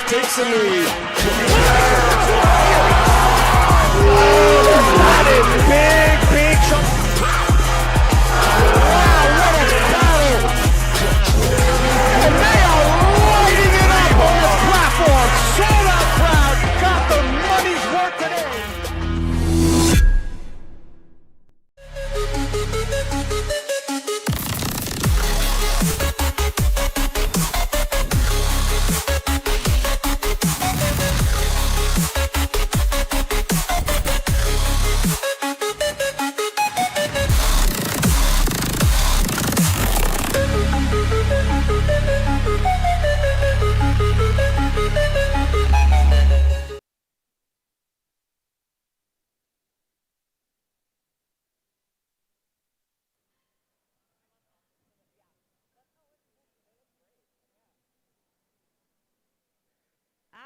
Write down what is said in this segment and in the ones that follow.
Deadlift takes the lead. That is big chunk. Wow, what a battle! And they are lighting it up on this platform. Sold out crowd, got the money's worth today.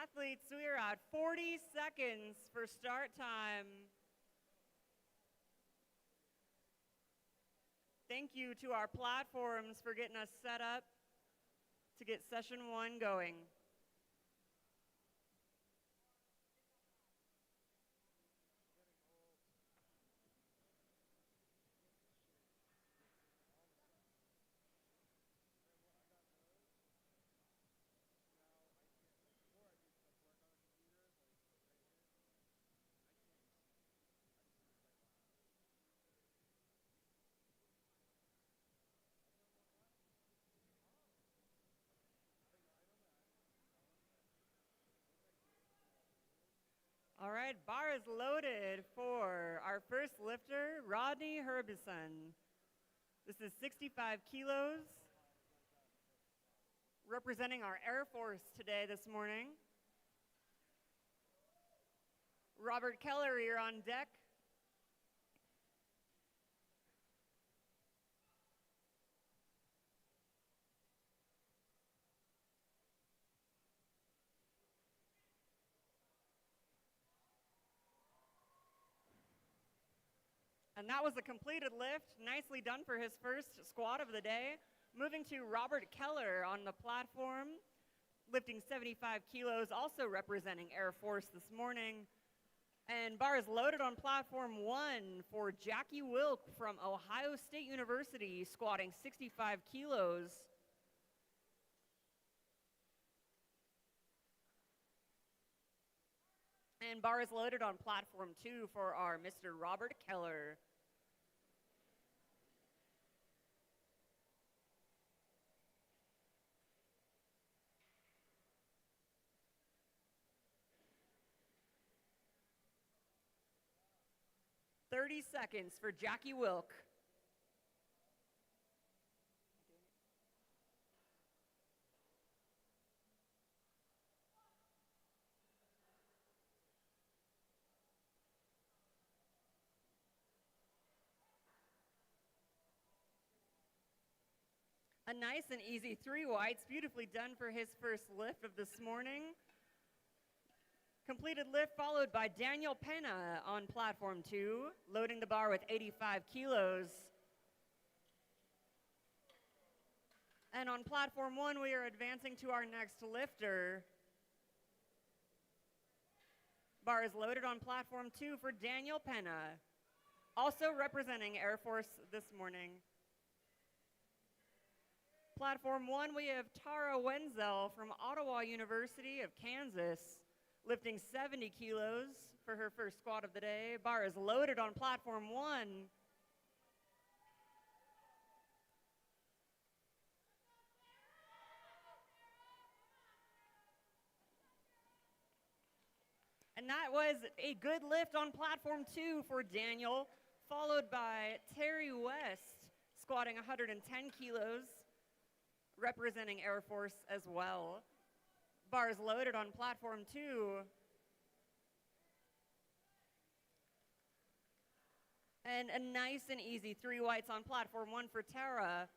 Athletes, we are at 40 seconds for start time. Thank you to our platforms for getting us set up to get session 1 going. All right, bar is loaded for our first lifter, Rodney Herbison. This is 65 kilos, representing our Air Force today this morning. Robert Keller, you're on deck. And that was a completed lift. Nicely done for his first squat of the day. Moving to Robert Keller on the platform, lifting 75 kilos, also representing Air Force this morning. And bar is loaded on platform 1 for Jackie Wilk from Ohio State University, squatting 65 kilos. And bar is loaded on platform 2 for our Mr. Robert Keller. "30 seconds for Jackie Wilk. A nice and easy 3 whites, beautifully done for his first lift of this morning. Completed lift followed by Daniel Pena on platform 2, loading the bar with 85 kilos. And on platform 1, we are advancing to our next lifter. Bar is loaded on platform 2 for Daniel Pena, also representing Air Force this morning. Platform 1, we have Tara Wenzel from Ottawa University of Kansas, lifting 70 kilos for her first squat of the day. Bar is loaded on platform 1. And that was a good lift on platform 2 for Daniel, followed by Terry West, squatting 110 kilos, representing Air Force as well. Bars loaded on platform 2. And a nice and easy 3 whites on platform 1 for Tara.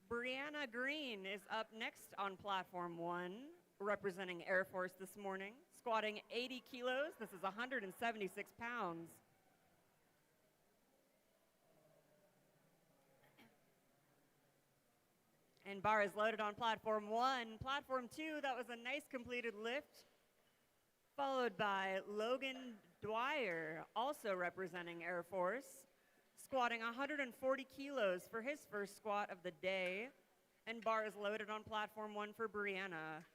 Brianna Green is up next on platform 1, representing Air Force this morning, squatting 80 kilos. This is 176 pounds. And bar is loaded on platform 1. Platform 2, that was a nice completed lift, followed by Logan Dwyer, also representing Air Force, squatting 140 kilos for his first squat of the day. And bar is loaded on platform 1 for Brianna.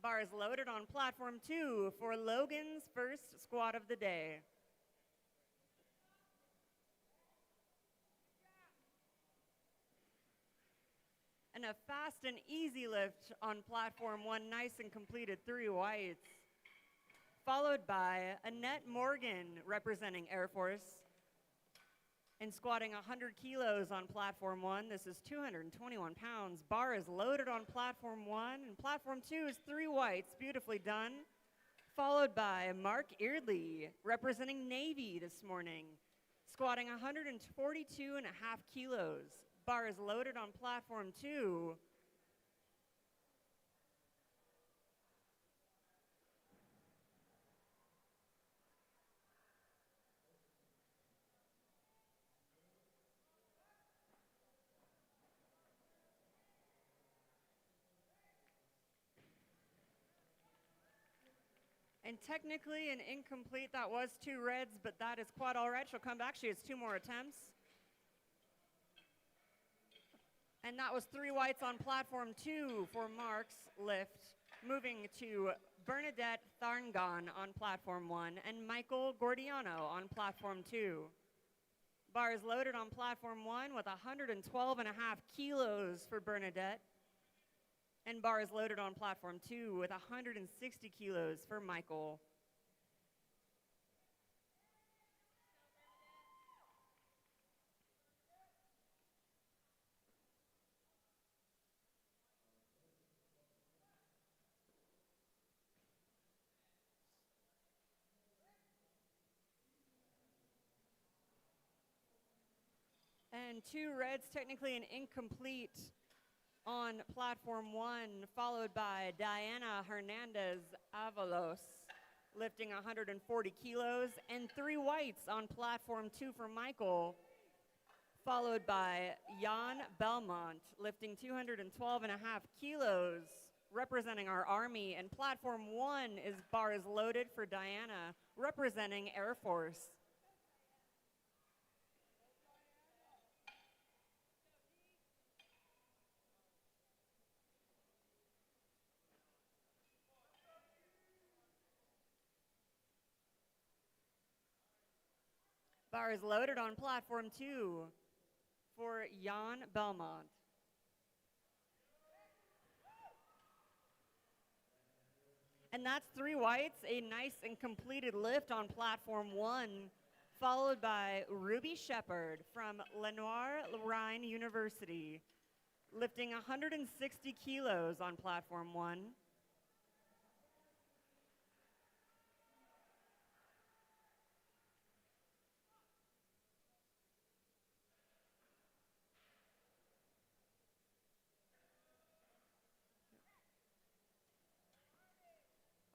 Bar is loaded on platform 2 for Logan's first squat of the day. And a fast and easy lift on platform 1, nice and completed 3 whites. Followed by Annette Morgan, representing Air Force, and squatting 100 kilos on platform 1. This is 221 pounds. Bar is loaded on platform 1, and platform 2 is 3 whites, beautifully done. Followed by Mark Eardley, representing Navy this morning, squatting 142 and a half kilos. Bar is loaded on platform 2. And technically an incomplete, that was 2 reds, but that is quite all right. She'll come back, she has 2 more attempts. And that was 3 whites on platform 2 for Mark's lift. Moving to Bernadette Tharngon on platform 1 and Michael Gordiano on platform 2. Bar is loaded on platform 1 with 112 and a half kilos for Bernadette. And bar is loaded on platform 2 with 160 kilos for Michael. And 2 reds, technically an incomplete on platform 1, followed by Diana Hernandez Avalos, lifting 140 kilos, and 3 whites on platform 2 for Michael, followed by Jan Belmont, lifting 212 and a half kilos, representing our Army, and platform 1 is bar is loaded for Diana, representing Air Force. Bar is loaded on platform 2 for Jan Belmont. And that's 3 whites, a nice and completed lift on platform 1, followed by Ruby Shepard from Lenoir-Lorraine University, lifting 160 kilos on platform 1.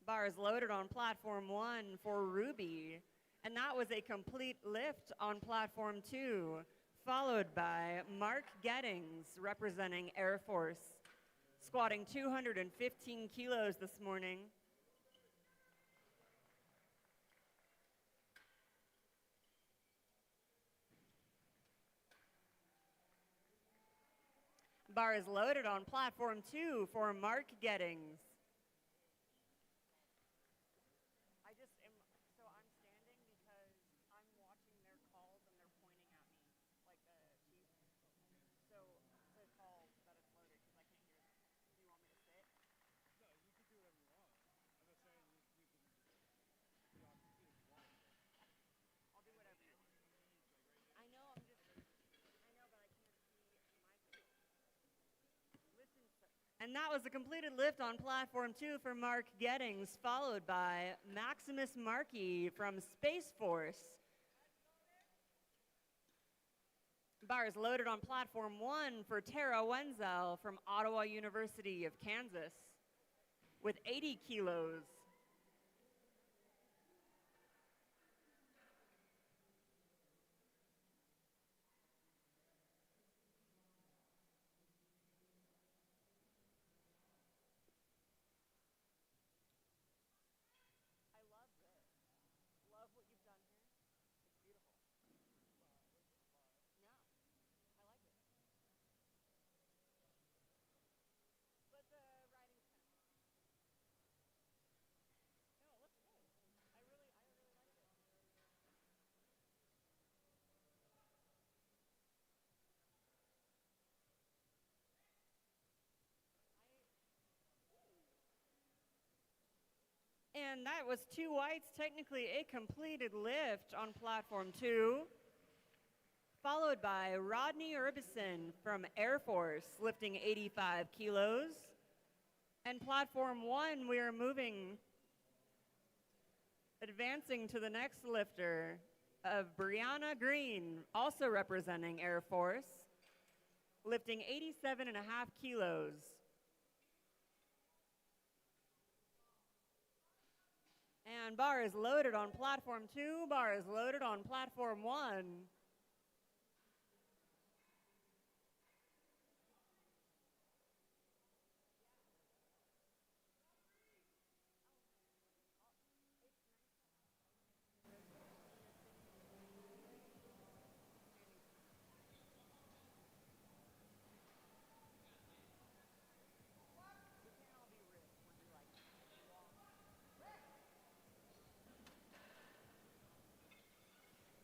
Bar is loaded on platform 1 for Ruby, and that was a complete lift on platform 2, followed by Mark Gettings, representing Air Force, squatting 215 kilos this morning. Bar is loaded on platform 2 for Mark Gettings. And that was a completed lift on platform 2 for Mark Gettings, followed by Maximus Markey from Space Force. Bars loaded on platform 1 for Tara Wenzel from Ottawa University of Kansas with 80 kilos. And that was 2 whites, technically a completed lift on platform 2, followed by Rodney Urbison from Air Force, lifting 85 kilos. And platform 1, we are advancing to the next lifter of Brianna Green, also representing Air Force, lifting 87.5 kilos. And bar is loaded on platform 2, bar is loaded on platform 1.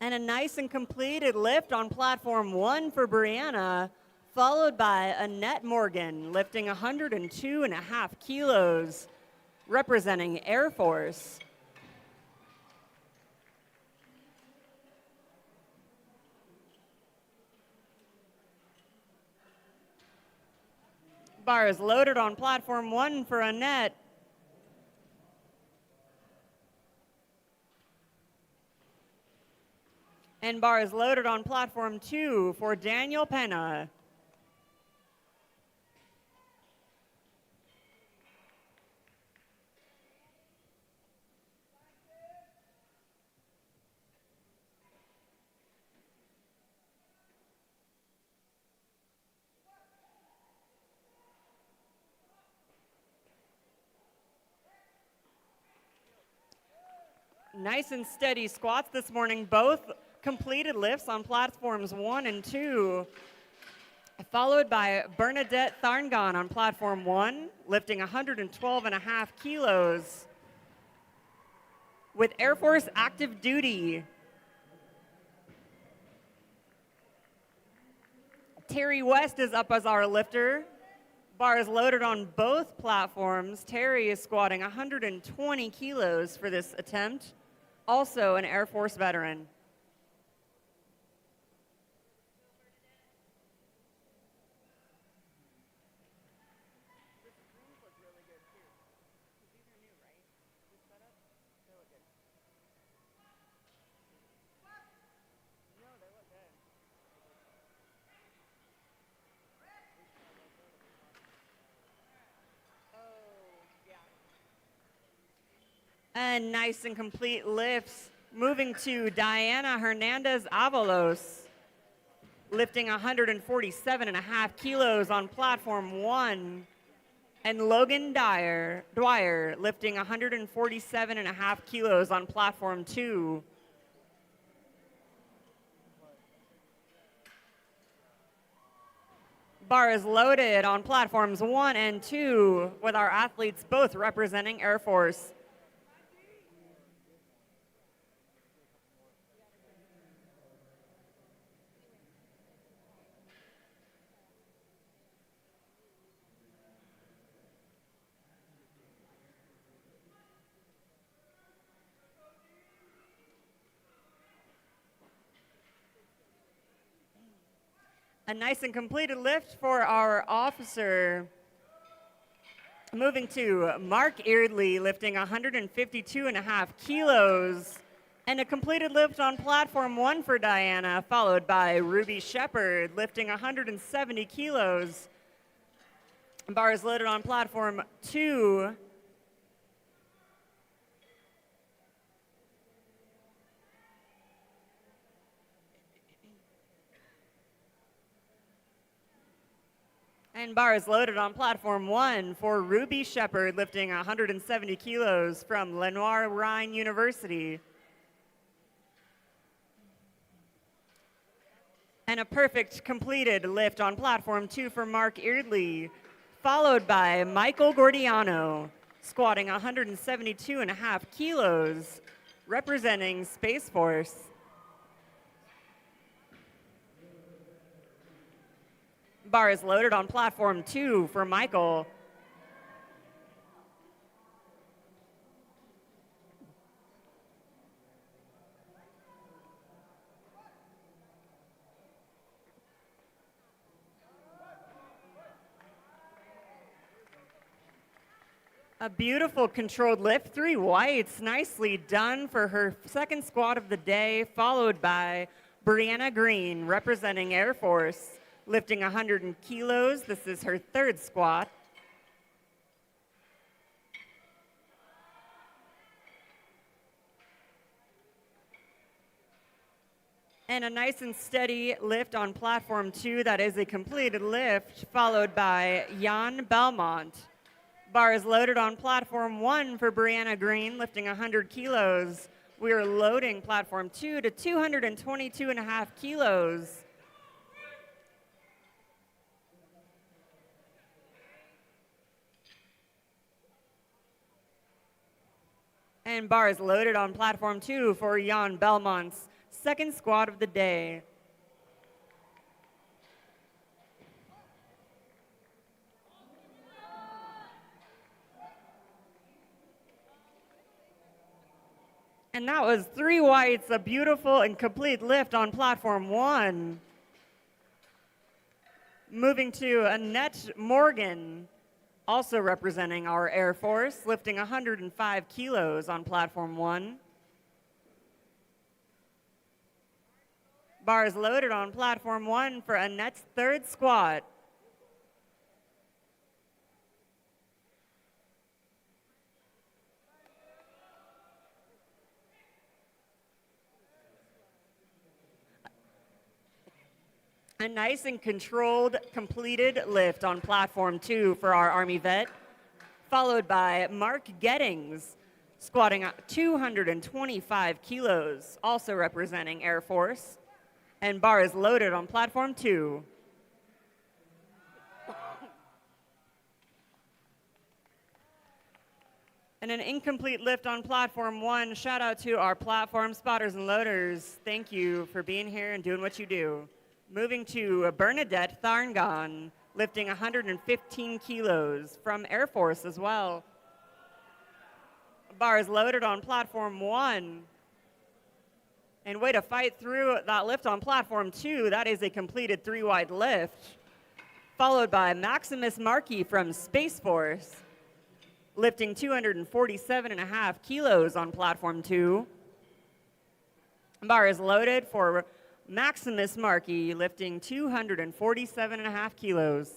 And a nice and completed lift on platform 1 for Brianna, followed by Annette Morgan, lifting 102.5 kilos, representing Air Force. Bar is loaded on platform 1 for Annette. And bar is loaded on platform 2 for Daniel Pena. Nice and steady squats this morning, both completed lifts on platforms 1 and 2, followed by Bernadette Tharngon on platform 1, lifting 112.5 kilos with Air Force active duty. Terry West is up as our lifter. Bar is loaded on both platforms. Terry is squatting 120 kilos for this attempt, also an Air Force veteran. And nice and complete lifts. Moving to Diana Hernandez Avalos, lifting 147.5 kilos on platform 1. And Logan Dwyer, lifting 147.5 kilos on platform 2. Bar is loaded on platforms 1 and 2 with our athletes both representing Air Force. A nice and completed lift for our officer. Moving to Mark Eardley, lifting 152.5 kilos And a completed lift on platform 1 for Diana, followed by Ruby Shepard, lifting 170 kilos. Bars loaded on platform 2. And bars loaded on platform 1 for Ruby Shepard, lifting 170 kilos from Lenoir Rhine University. And a perfect completed lift on platform 2 for Mark Eardley, followed by Michael Gordiano, squatting 172.5 kilos, representing Space Force. Bar is loaded on platform 2 for Michael. A beautiful controlled lift, 3 whites, nicely done for her second squat of the day, followed by Brianna Green, representing Air Force, lifting 100 kilos. This is her 3rd squat. And a nice and steady lift on platform 2. That is a completed lift, followed by Jan Belmont. Bar is loaded on platform 1 for Brianna Green, lifting 100 kilos. We are loading platform 2 to 222.5 kilos. And bar is loaded on platform 2 for Jan Belmont's 2nd squat of the day. And that was 3 whites, a beautiful and complete lift on platform 1. Moving to Annette Morgan, also representing our Air Force, lifting 105 kilos on platform 1. Bar is loaded on platform 1 for Annette's 3rd squat. A nice and controlled, completed lift on platform 2 for our Army vet, followed by Mark Gettings, squatting 225 kilos, also representing Air Force. And bar is loaded on platform 2. And an incomplete lift on platform 1. Shout out to our platform spotters and loaders. Thank you for being here and doing what you do. Moving to Bernadette Tharngon, lifting 115 kilos from Air Force as well. Bar is loaded on platform 1. And way to fight through that lift on platform 2. That is a completed 3-wide lift. Followed by Maximus Markey from Space Force, lifting 247.5 kilos on platform 2. Bar is loaded for Maximus Markey, lifting 247.5 kilos.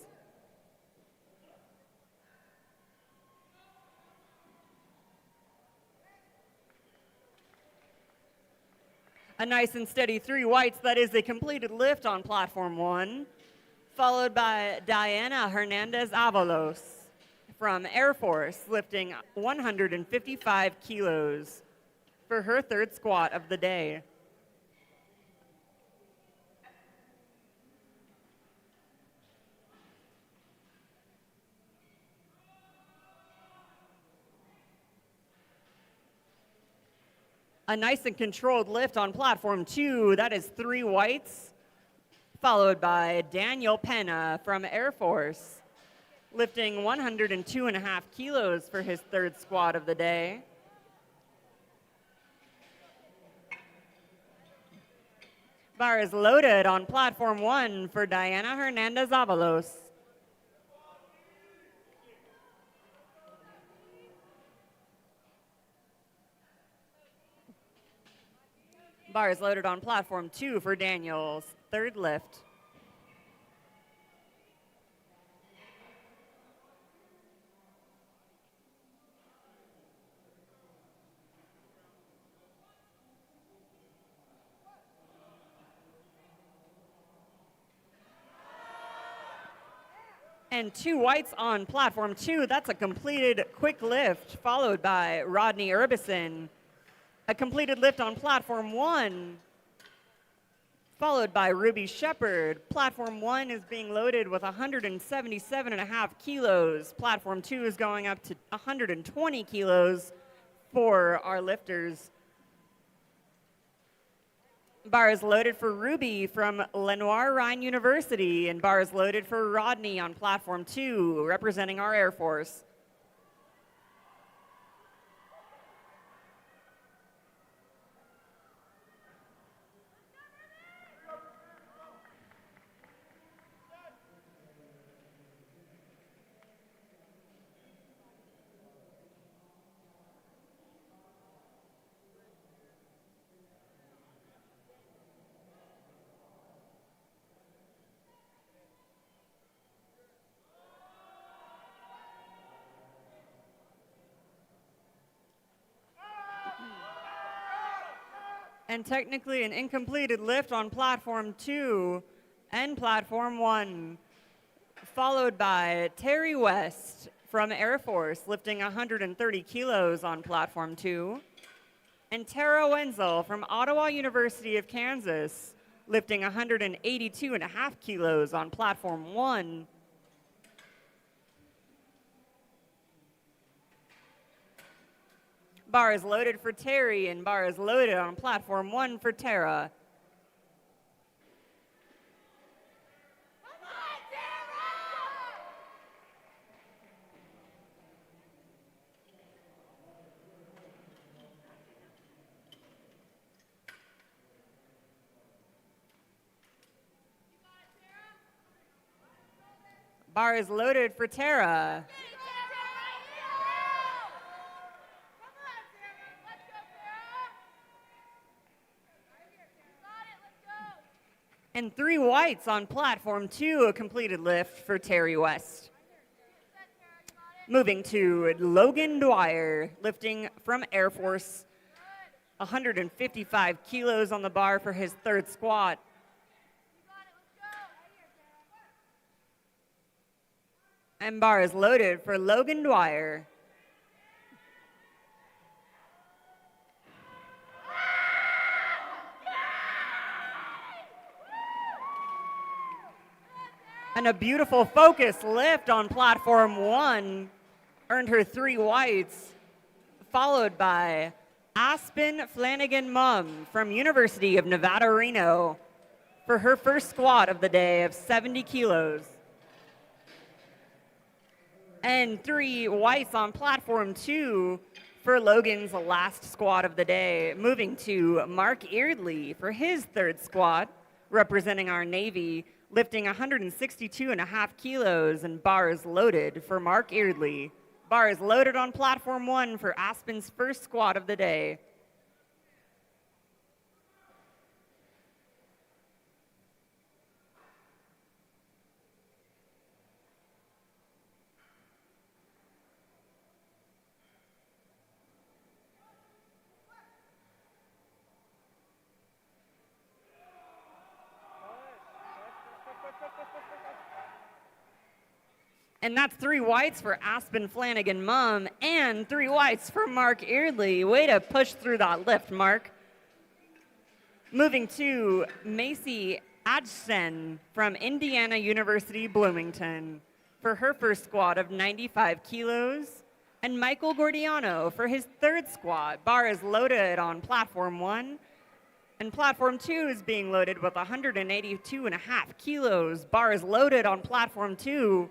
A nice and steady 3 whites. That is a completed lift on platform 1, followed by Diana Hernandez Avalos from Air Force, lifting 155 kilos for her 3rd squat of the day. A nice and controlled lift on platform 2. That is 3 whites, followed by Daniel Pena from Air Force, lifting 102.5 kilos for his 3rd squat of the day. Bar is loaded on platform 1 for Diana Hernandez Avalos. Bar is loaded on platform 2 for Daniel's third lift. And 2 whites on platform 2. That's a completed quick lift, followed by Rodney Urbison. A completed lift on platform 1, followed by Ruby Shepard. Platform 1 is being loaded with 177.5 kilos. Platform 2 is going up to 120 kilos for our lifters. Bar is loaded for Ruby from Lenoir Rhine University, and bar is loaded for Rodney on platform 2, representing our Air Force. And technically an incompleted lift on platform 2 and platform 1, followed by Terry West from Air Force, lifting 130 kilos on platform 2, and Tara Wenzel from Ottawa University of Kansas, lifting 182.5 kilos on platform 1. Bar is loaded for Terry, and bar is loaded on platform 1 for Tara. Bar is loaded for Tara. And 3 whites on platform 2, a completed lift for Terry West. Moving to Logan Dwyer, lifting from Air Force, 155 kilos on the bar for his third squat. And bar is loaded for Logan Dwyer. And a beautiful focus lift on platform 1 earned her 3 whites, followed by Aspen Flanagan Mum from University of Nevada, Reno, for her first squat of the day of 70 kilos. And 3 whites on platform 2 for Logan's last squat of the day, moving to Mark Eardley for his third squat, representing our Navy, lifting 162.5 kilos, and bar is loaded for Mark Eardley. Bar is loaded on platform 1 for Aspen's first squat of the day. And that's 3 whites for Aspen Flanagan Mum and 3 whites for Mark Eardley. Way to push through that lift, Mark. Moving to Macy Adjsen from Indiana University, Bloomington for her first squat of 95 kilos. And Michael Gordiano for his third squat. Bar is loaded on platform 1. And platform 2 is being loaded with 182.5 kilos. Bar is loaded on platform 2.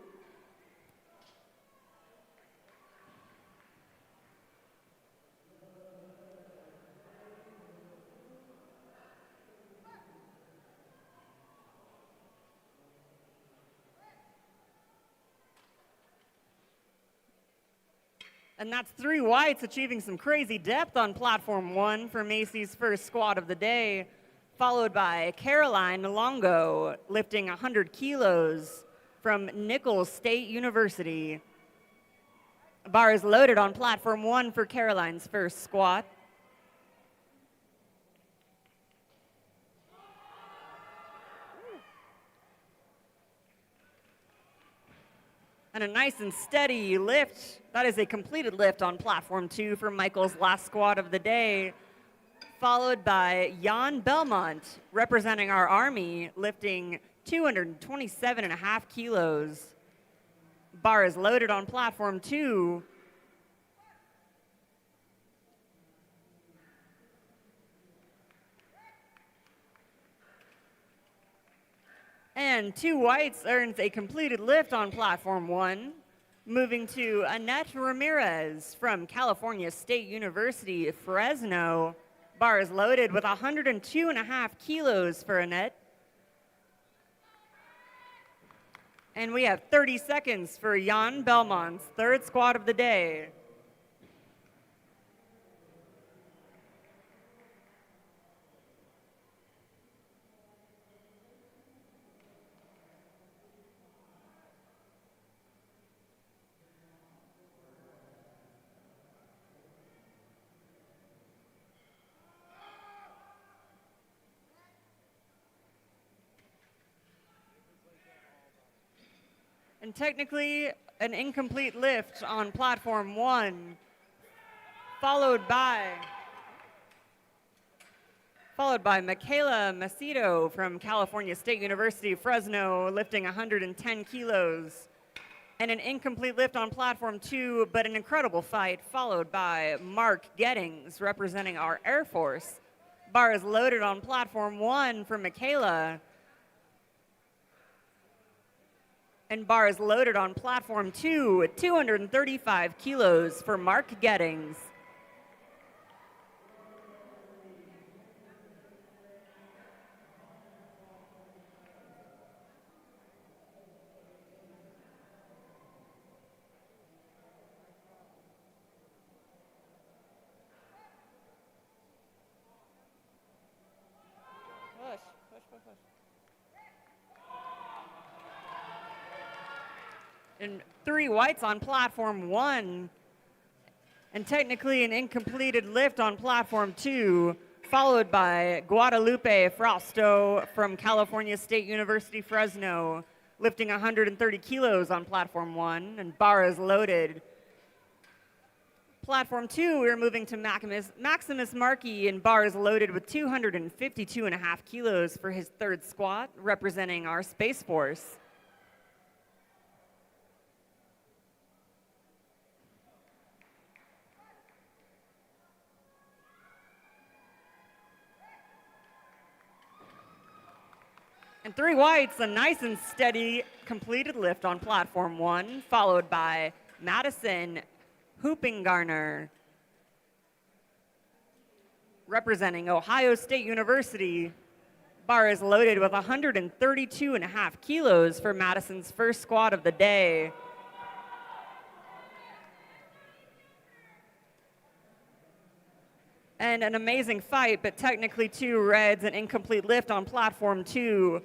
And that's 3 whites achieving some crazy depth on platform 1 for Macy's first squat of the day, followed by Caroline Longo lifting 100 kilos from Nichols State University. Bar is loaded on platform 1 for Caroline's first squat. And a nice and steady lift. That is a completed lift on platform 2 for Michael's last squat of the day, followed by Jan Belmont, representing our Army, lifting 227.5 kilos. Bar is loaded on platform 2. And 2 whites earns a completed lift on platform 1, moving to Annette Ramirez from California State University, Fresno. Bar is loaded with 102.5 kilos for Annette. And we have 30 seconds for Jan Belmont's third squat of the day. And technically an incomplete lift on platform 1, followed by Michaela Macedo from California State University, Fresno, lifting 110 kilos. And an incomplete lift on platform 2, but an incredible fight, followed by Mark Gettings, representing our Air Force. Bar is loaded on platform 1 for Michaela. And bar is loaded on platform 2 at 235 kilos for Mark Gettings. And 3 whites on platform 1, and technically an incompleted lift on platform 2, followed by Guadalupe Frausto from California State University, Fresno, lifting 130 kilos on platform 1, and bar is loaded. Platform 2, we're moving to Maximus Markey, and bar is loaded with 252.5 kilos for his third squat, representing our Space Force. And 3 whites, a nice and steady completed lift on platform 1, followed by Madison Hoopingarner, representing Ohio State University. Bar is loaded with 132.5 kilos for Madison's first squat of the day. And an amazing fight, but technically 2 reds, an incomplete lift on platform 2,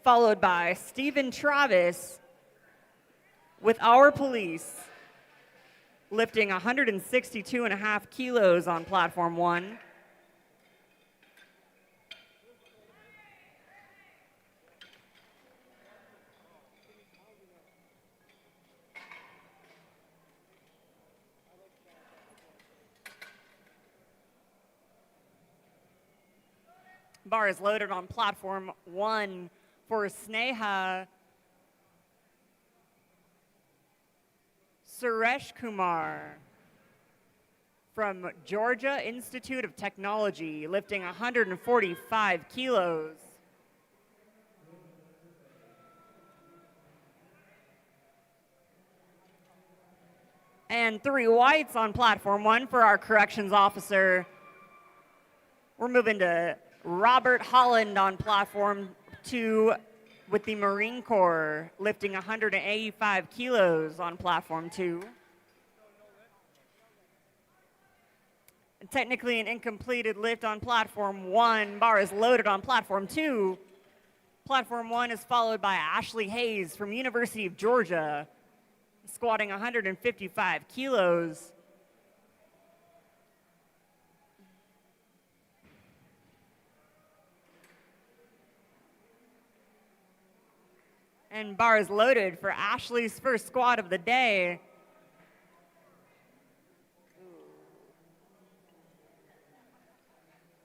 followed by Stephen Travis with our police, lifting 162.5 kilos on platform 1. Bar is loaded on platform 1 for Sneha Suresh Kumar from Georgia Institute of Technology, lifting 145 kilos. And 3 whites on platform 1 for our corrections officer. We're moving to Robert Holland on platform 2 with the Marine Corps, lifting 185 kilos on platform 2. Technically an incompleted lift on platform 1. Bar is loaded on platform 2. Platform 1 is followed by Ashley Hayes from University of Georgia, squatting 155 kilos. And bar is loaded for Ashley's first squat of the day.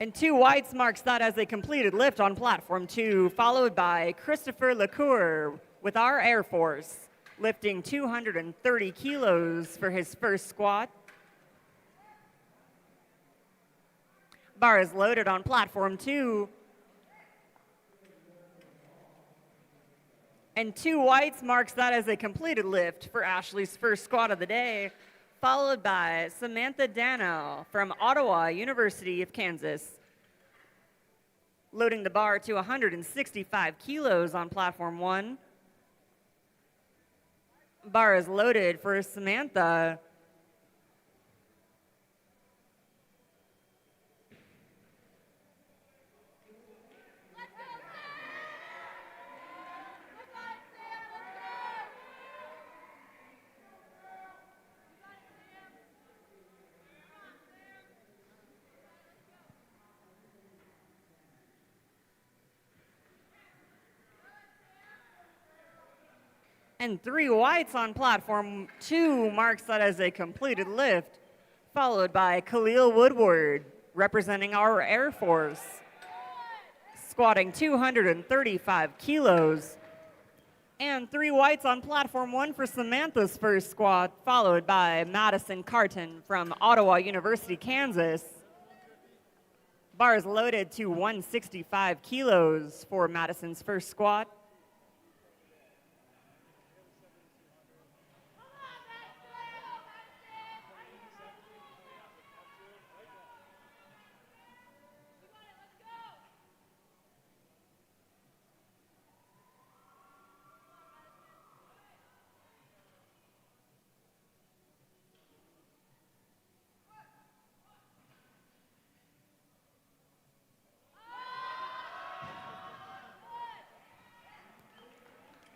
And 2 whites marks that as a completed lift on platform 2, followed by Christopher LaCour with our Air Force, lifting 230 kilos for his first squat. Bar is loaded on platform 2. And 2 whites marks that as a completed lift for Ashley's first squat of the day, followed by Samantha Dano from Ottawa University of Kansas, loading the bar to 165 kilos on platform 1. Bar is loaded for Samantha. And 3 whites on platform 2 marks that as a completed lift, followed by Khalil Woodward, representing our Air Force, squatting 235 kilos. And 3 whites on platform 1 for Samantha's first squat, followed by Madison Carton from Ottawa University, Kansas. Bars loaded to 165 kilos for Madison's first squat.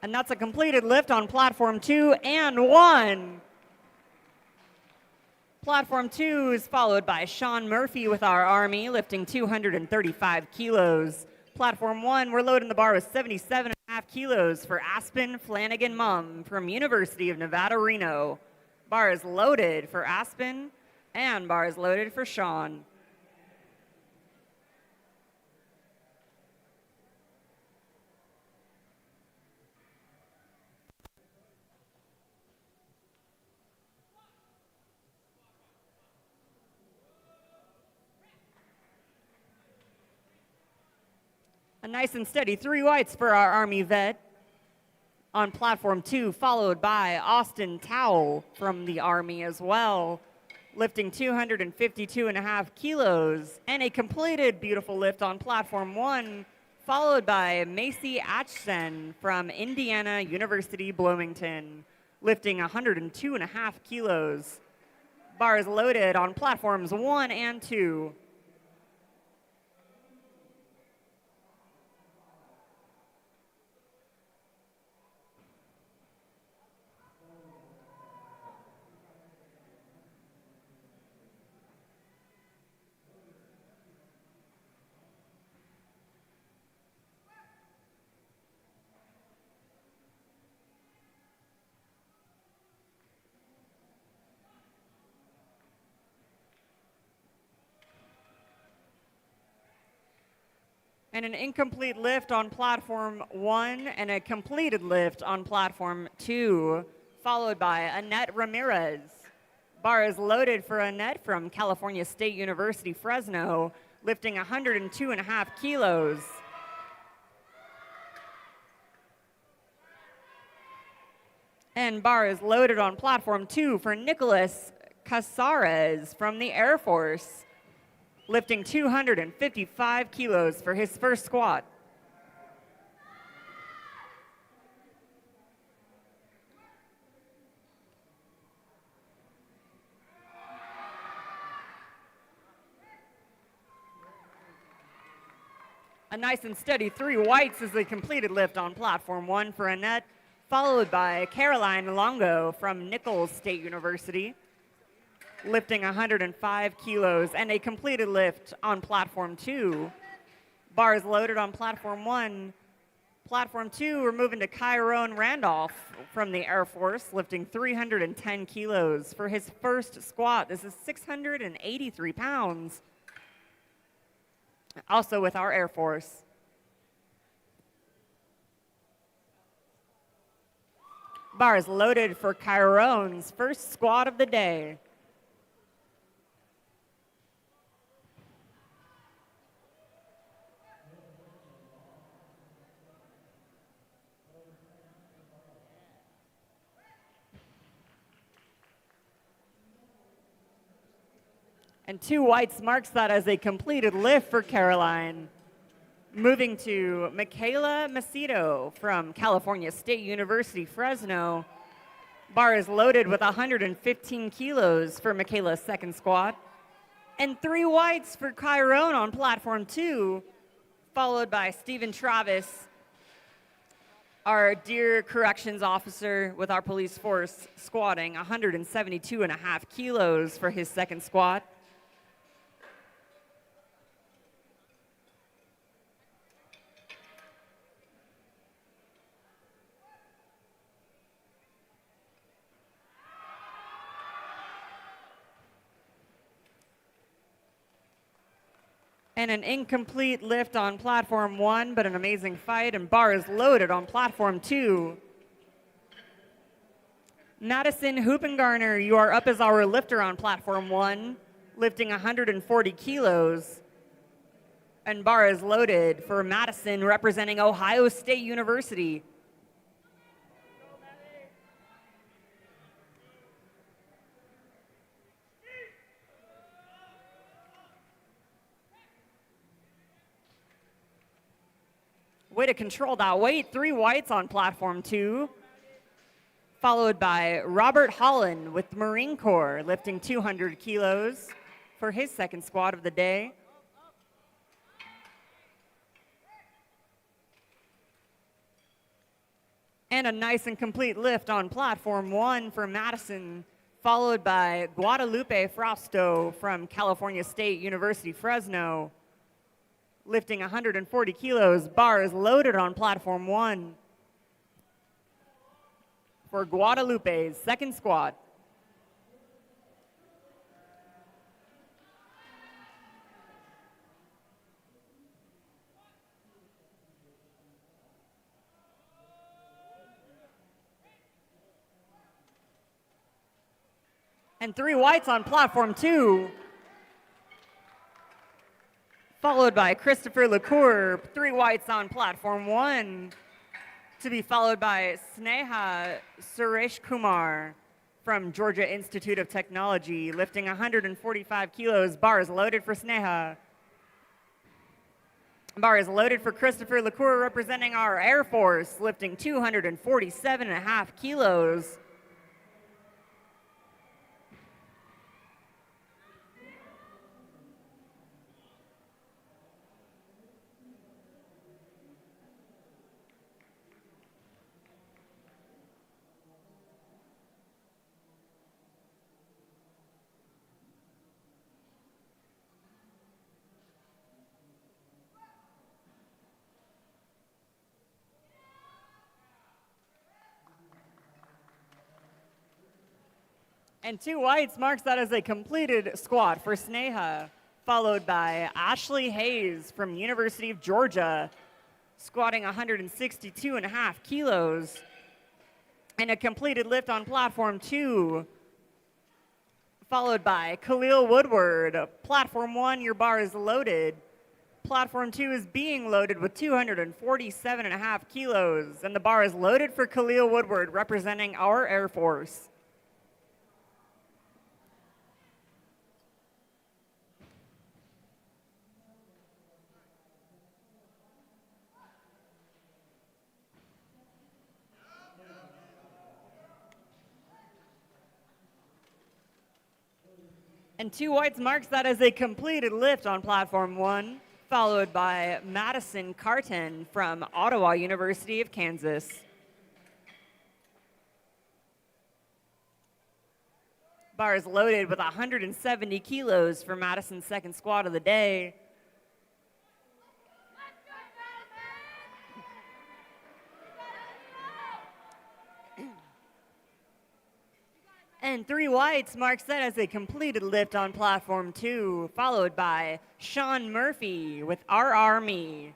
And that's a completed lift on platform 2 and 1. Platform 2 is followed by Sean Murphy with our Army, lifting 235 kilos. Platform 1, we're loading the bar with 77.5 kilos for Aspen Flanagan Mum from University of Nevada, Reno. Bar is loaded for Aspen, and bar is loaded for Sean. A nice and steady 3 whites for our Army vet on platform 2, followed by Austin Towle from the Army as well, lifting 252.5 kilos, and a completed beautiful lift on platform 1, followed by Macy Atchison from Indiana University, Bloomington, lifting 102.5 kilos. Bar is loaded on platforms 1 and 2. And an incomplete lift on platform 1 and a completed lift on platform 2, followed by Annette Ramirez. Bar is loaded for Annette from California State University, Fresno, lifting 102.5 kilos. And bar is loaded on platform 2 for Nicholas Casares from the Air Force, lifting 255 kilos for his first squat. A nice and steady 3 whites as they completed lift on platform 1 for Annette, followed by Caroline Longo from Nichols State University, lifting 105 kilos, and a completed lift on platform 2. Bars loaded on platform 1. Platform 2, we're moving to Kyron Randolph from the Air Force, lifting 310 kilos for his first squat. This is 683 pounds. Also with our Air Force. Bars loaded for Kyron's first squat of the day. And 2 whites marks that as a completed lift for Caroline. Moving to Michaela Macedo from California State University, Fresno. Bar is loaded with 115 kilos for Michaela's second squat. And 3 whites for Kyron on platform 2, followed by Stephen Travis, our dear corrections officer with our police force, squatting 172.5 kilos for his second squat. And an incomplete lift on platform 1, but an amazing fight, and bar is loaded on platform 2. Madison Hoopengarner, you are up as our lifter on platform 1, lifting 140 kilos. And bar is loaded for Madison, representing Ohio State University. Way to control that weight. 3 whites on platform 2. Followed by Robert Holland with the Marine Corps, lifting 200 kilos for his second squat of the day. And a nice and complete lift on platform 1 for Madison, followed by Guadalupe Frausto from California State University, Fresno, lifting 140 kilos. Bar is loaded on platform 1 for Guadalupe's second squat. And 3 whites on platform 2. Followed by Christopher LaCour, 3 whites on platform 1, to be followed by Sneha Suresh Kumar from Georgia Institute of Technology, lifting 145 kilos. Bar is loaded for Sneha. Bar is loaded for Christopher LaCour, representing our Air Force, lifting 247.5 kilos. And 2 whites marks that as a completed squat for Sneha, followed by Ashley Hayes from University of Georgia, squatting 162.5 kilos, and a completed lift on platform 2, followed by Khalil Woodward. Platform 1, your bar is loaded. Platform 2 is being loaded with 247.5 kilos, and the bar is loaded for Khalil Woodward, representing our Air Force. And 2 whites marks that as a completed lift on platform 1 followed by Madison Carton from Ottawa University of Kansas. Bars loaded with 170 kilos for Madison's second squat of the day. And 3 whites marks that as a completed lift on platform 2, followed by Sean Murphy with RR Me,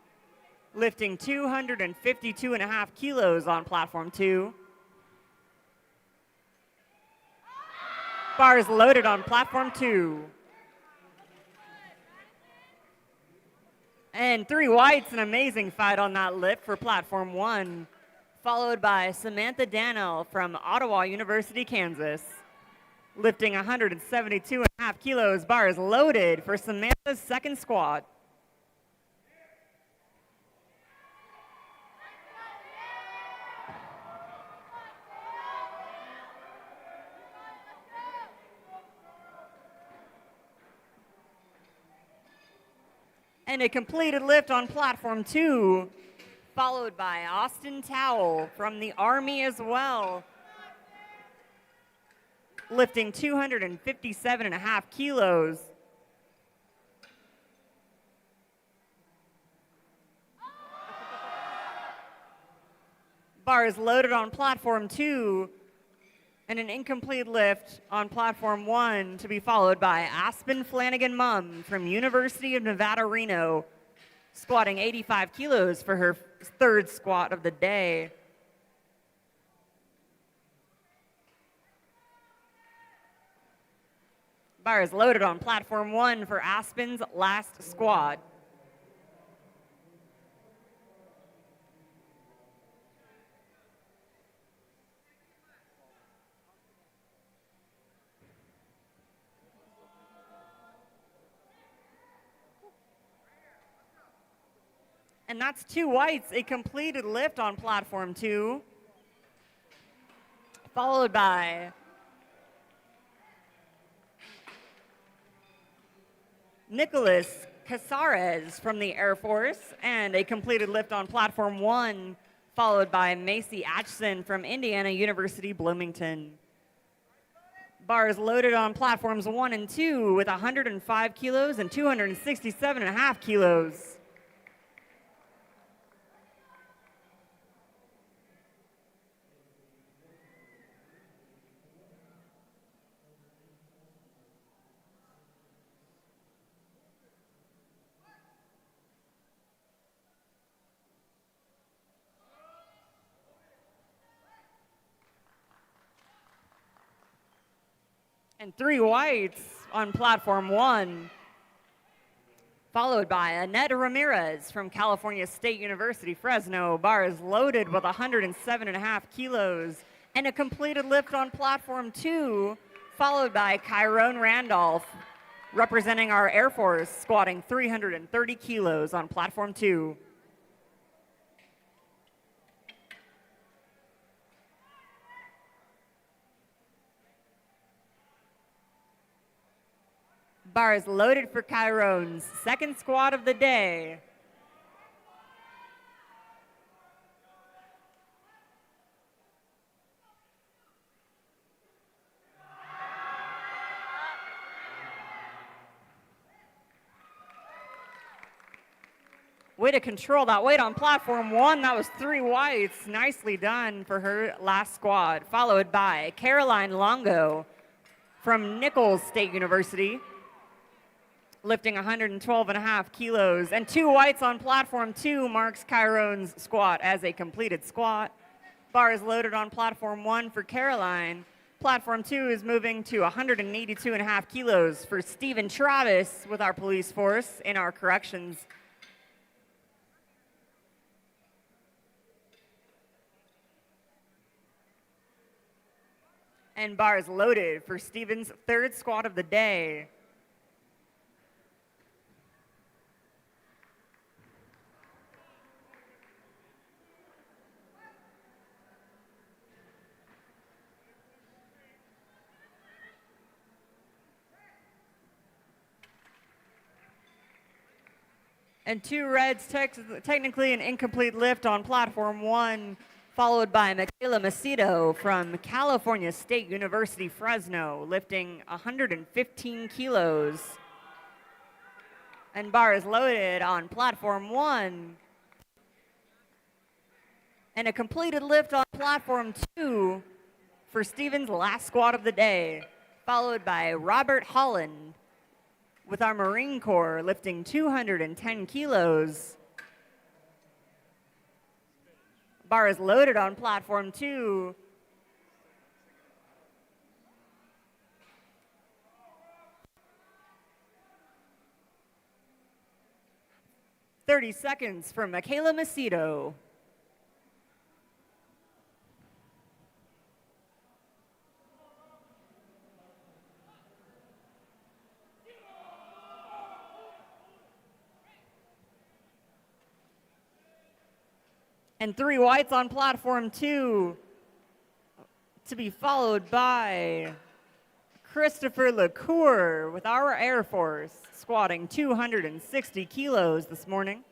lifting 252.5 kilos on platform 2. Bars loaded on platform 2. And 3 whites, an amazing fight on that lift for platform 1, followed by Samantha Dannell from Ottawa University, Kansas, lifting 172.5 kilos, bars loaded for Samantha's second squat. And a completed lift on platform 2, followed by Austin Towell from the Army as well, lifting 257.5 kilos. Bars loaded on platform 2, and an incomplete lift on platform 1 to be followed by Aspen Flanagan Mum from University of Nevada, Reno, squatting 85 kilos for her third squat of the day. Bars loaded on platform 1 for Aspen's last squat. And that's 2 whites, a completed lift on platform 2, followed by Nicholas Casares from the Air Force, and a completed lift on platform 1, followed by Macy Atchison from Indiana University, Bloomington. Bars loaded on platforms 1 and 2 with 105 kilos and 267.5 kilos. And 3 whites on platform 1, followed by Annette Ramirez from California State University, Fresno. Bars loaded with 107.5 kilos, and a completed lift on platform 2, followed by Kyrone Randolph, representing our Air Force, squatting 330 kilos on platform 2. Bars loaded for Kyrone's second squat of the day. Way to control that weight on platform 1. That was 3 whites. Nicely done for her last squat, followed by Caroline Longo from Nichols State University, lifting 112.5 kilos. And 2 whites on platform 2 marks Kyrone's squat as a completed squat. Bars loaded on platform 1 for Caroline. Platform 2 is moving to 182.5 kilos for Stephen Travis with our police force in our corrections. And bars loaded for Stephen's third squat of the day. And two reds, technically an incomplete lift on platform 1, followed by Michaela Macedo from California State University, Fresno, lifting 115 kilos. And bar is loaded on platform 1. And a completed lift on platform 2 for Steven's last squat of the day, followed by Robert Holland with our Marine Corps lifting 210 kilos. Bar is loaded on platform 2. "30 seconds for Michaela Macedo. And 3 whites on platform 2, to be followed by Christopher LaCour with our Air Force, squatting 260 kilos this morning.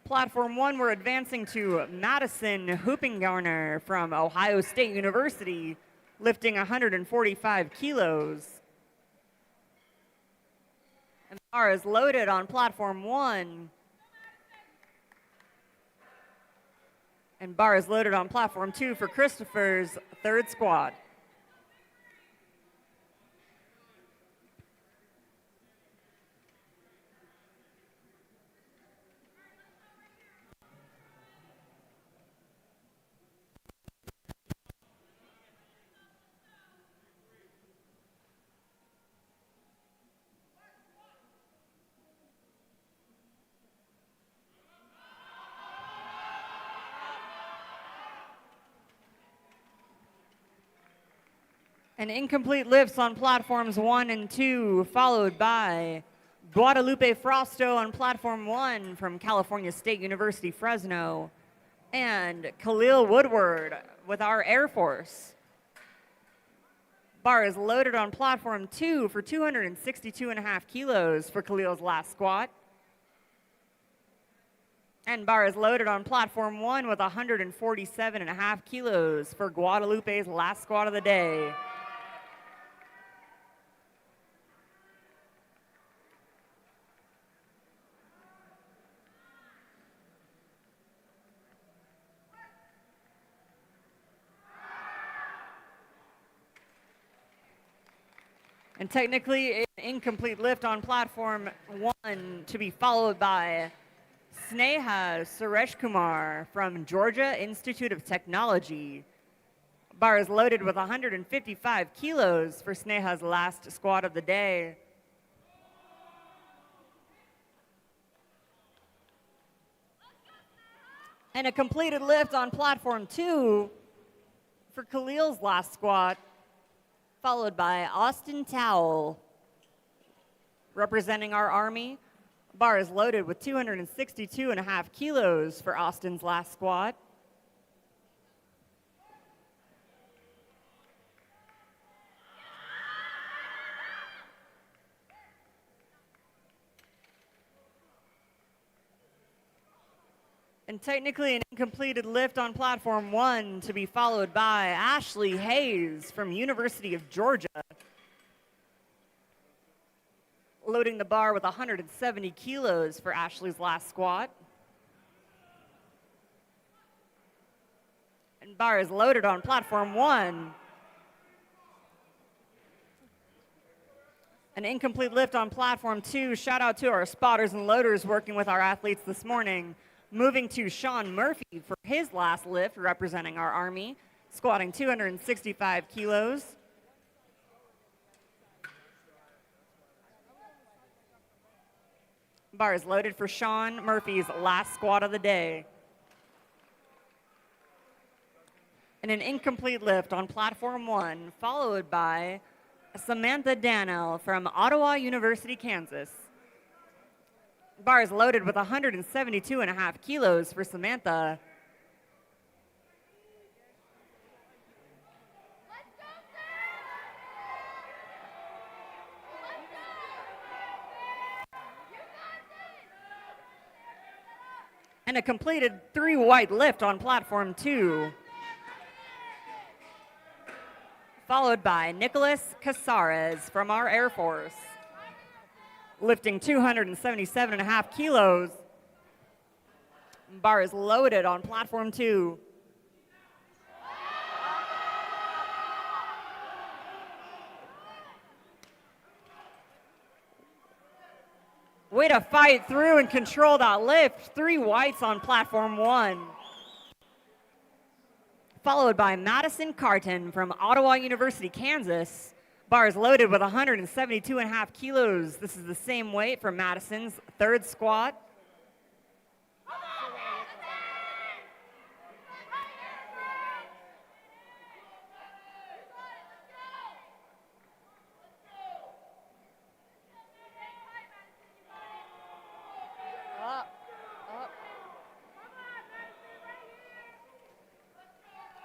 Platform 1, we're advancing to Madison Hoopingarner from Ohio State University, lifting 145 kilos. And bar is loaded on platform 1. And bar is loaded on platform 2 for Christopher's third squat. And incomplete lifts on platforms 1 and 2, followed by Guadalupe Frosto on platform 1 from California State University, Fresno, and Khalil Woodward with our Air Force. Bar is loaded on platform 2 for 262.5 kilos for Khalil's last squat. And bar is loaded on platform 1 with 147.5 kilos for Guadalupe's last squat of the day. And technically an incomplete lift on platform 1, to be followed by Sneha Suresh Kumar from Georgia Institute of Technology. Bar is loaded with 155 kilos for Sneha's last squat of the day. And a completed lift on platform 2 for Khalil's last squat, followed by Austin Towell, representing our Army. Bar is loaded with 262.5 kilos for Austin's last squat. And technically an incompleted lift on platform 1, to be followed by Ashley Hayes from University of Georgia, loading the bar with 170 kilos for Ashley's last squat. And bar is loaded on platform 1. An incomplete lift on platform 2. Shout out to our spotters and loaders working with our athletes this morning. Moving to Sean Murphy for his last lift, representing our Army, squatting 265 kilos. Bar is loaded for Sean Murphy's last squat of the day. And an incomplete lift on platform 1, followed by Samantha Dannell from Ottawa University, Kansas. Bar is loaded with 172.5 kilos for Samantha. And a completed 3 white lift on platform 2. Followed by Nicholas Casares from our Air Force, lifting 277.5 kilos. Bar is loaded on platform 2. Way to fight through and control that lift. 3 whites on platform 1. Followed by Madison Carton from Ottawa University, Kansas. Bar is loaded with 172.5 kilos. This is the same weight for Madison's 3rd squat.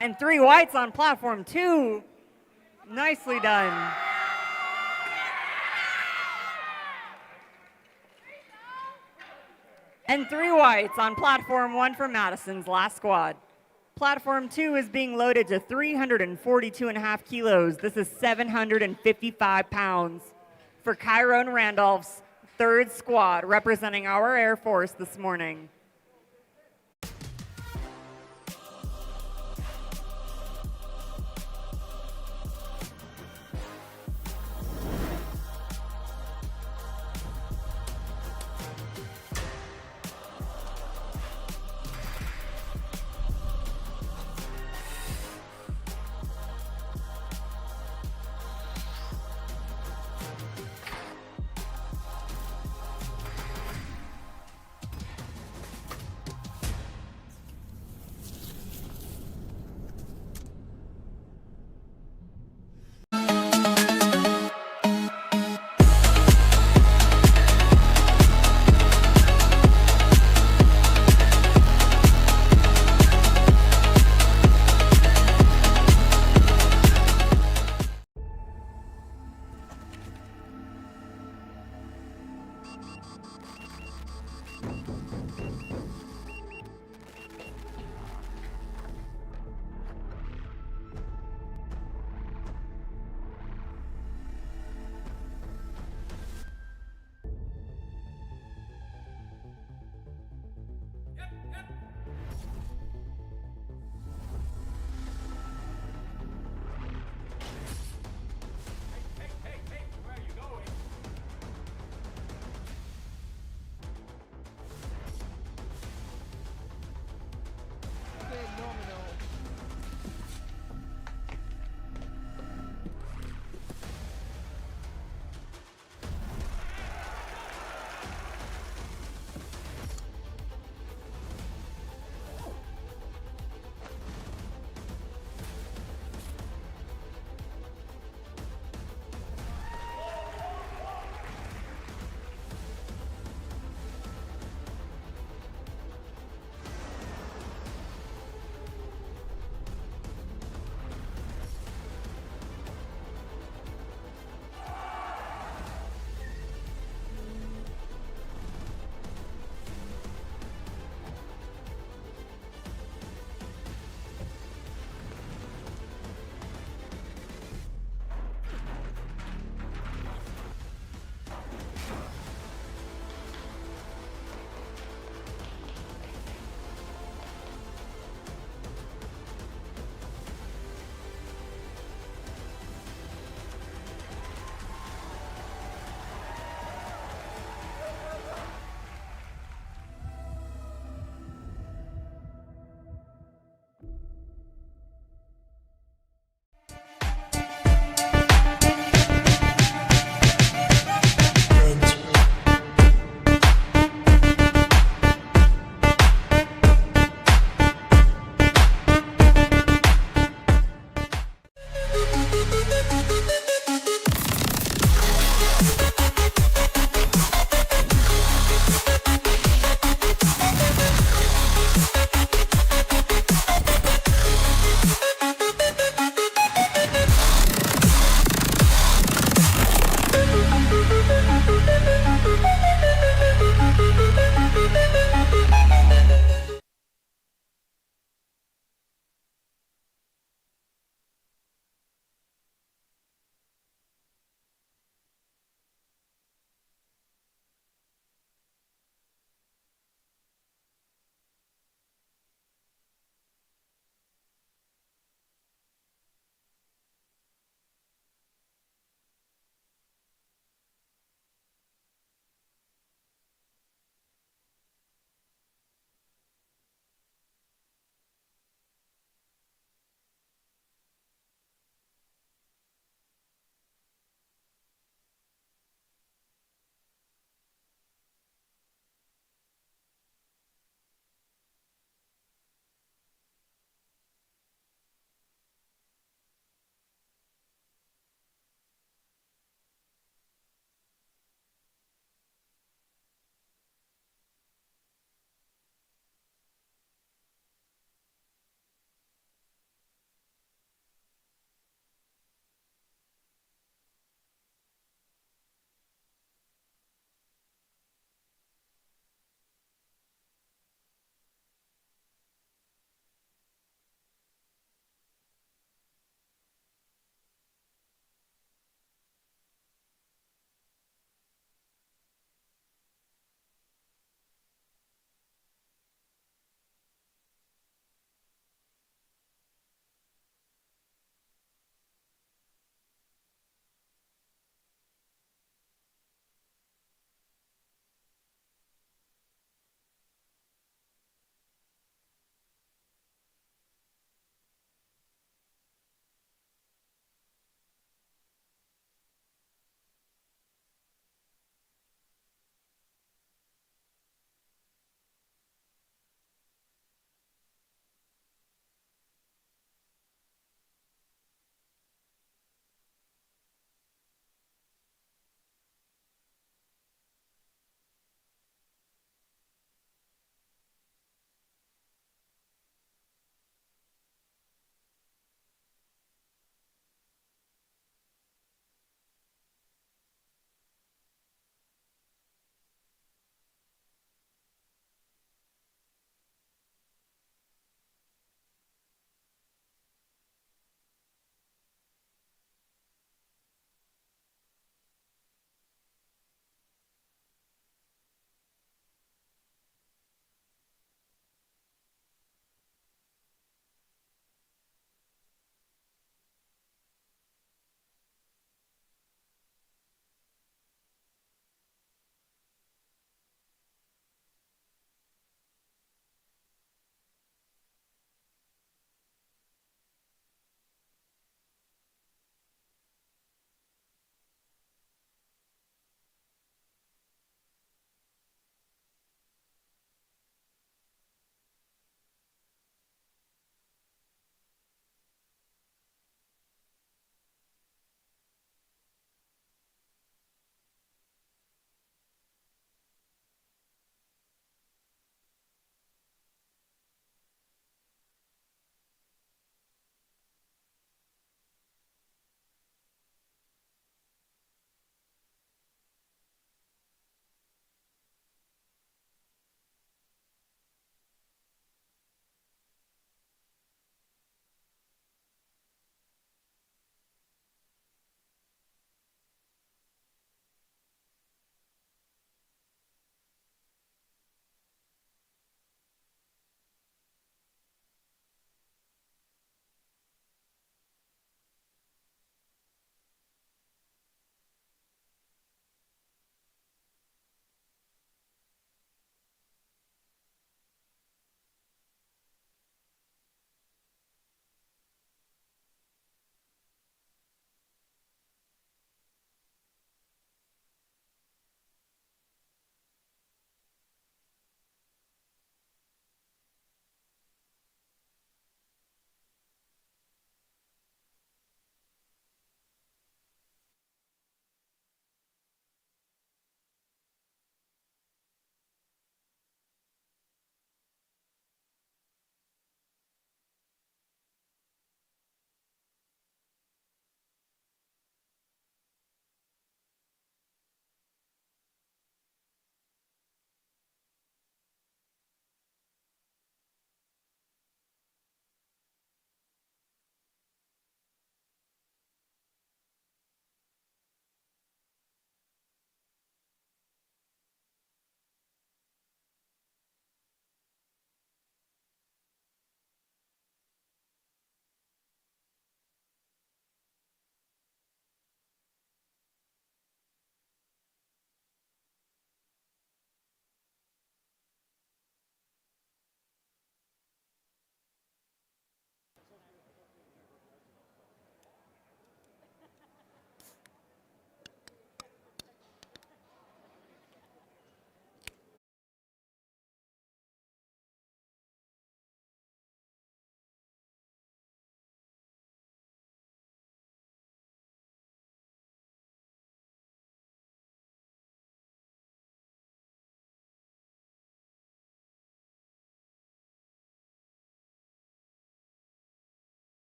And 3 whites on platform 2. Nicely done. And 3 whites on platform 1 for Madison's last squad. Platform 2 is being loaded to 342.5 kilos. This is 755 pounds for Kyron Randolph's 3rd squad, representing our Air Force this morning.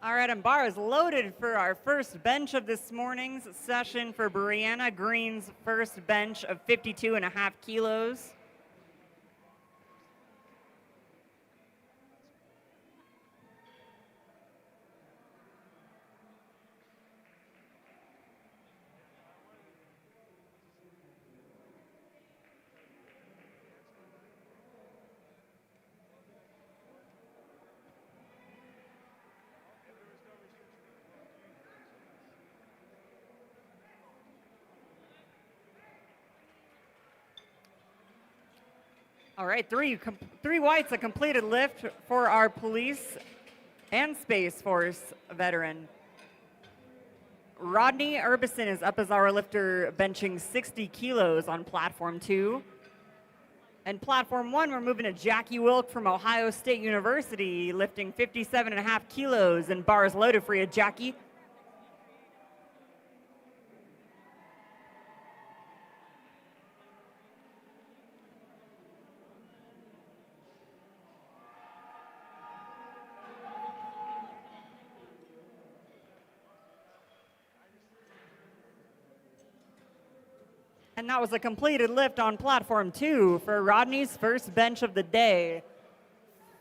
All right, and bar is loaded for our first bench of this morning's session for Brianna Green's first bench of 52.5 kilos. All right, three whites, a completed lift for our police and Space Force veteran. Rodney Urbison is up as our lifter, benching 60 kilos on platform 2. And platform 1, we're moving to Jackie Wilk from Ohio State University, lifting 57.5 kilos, and bars loaded for you, Jackie. And that was a completed lift on platform 2 for Rodney's first bench of the day,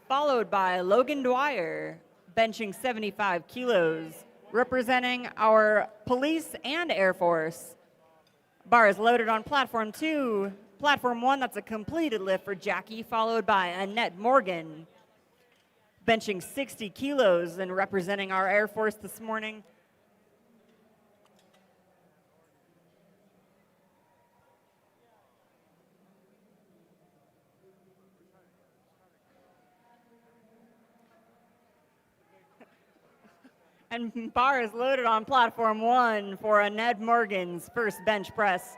followed by Logan Dwyer, benching 75 kilos, representing our police and Air Force. Bar is loaded on platform 2. Platform 1, that's a completed lift for Jackie, followed by Annette Morgan, benching 60 kilos and representing our Air Force this morning. And bar is loaded on platform 1 for Annette Morgan's first bench press.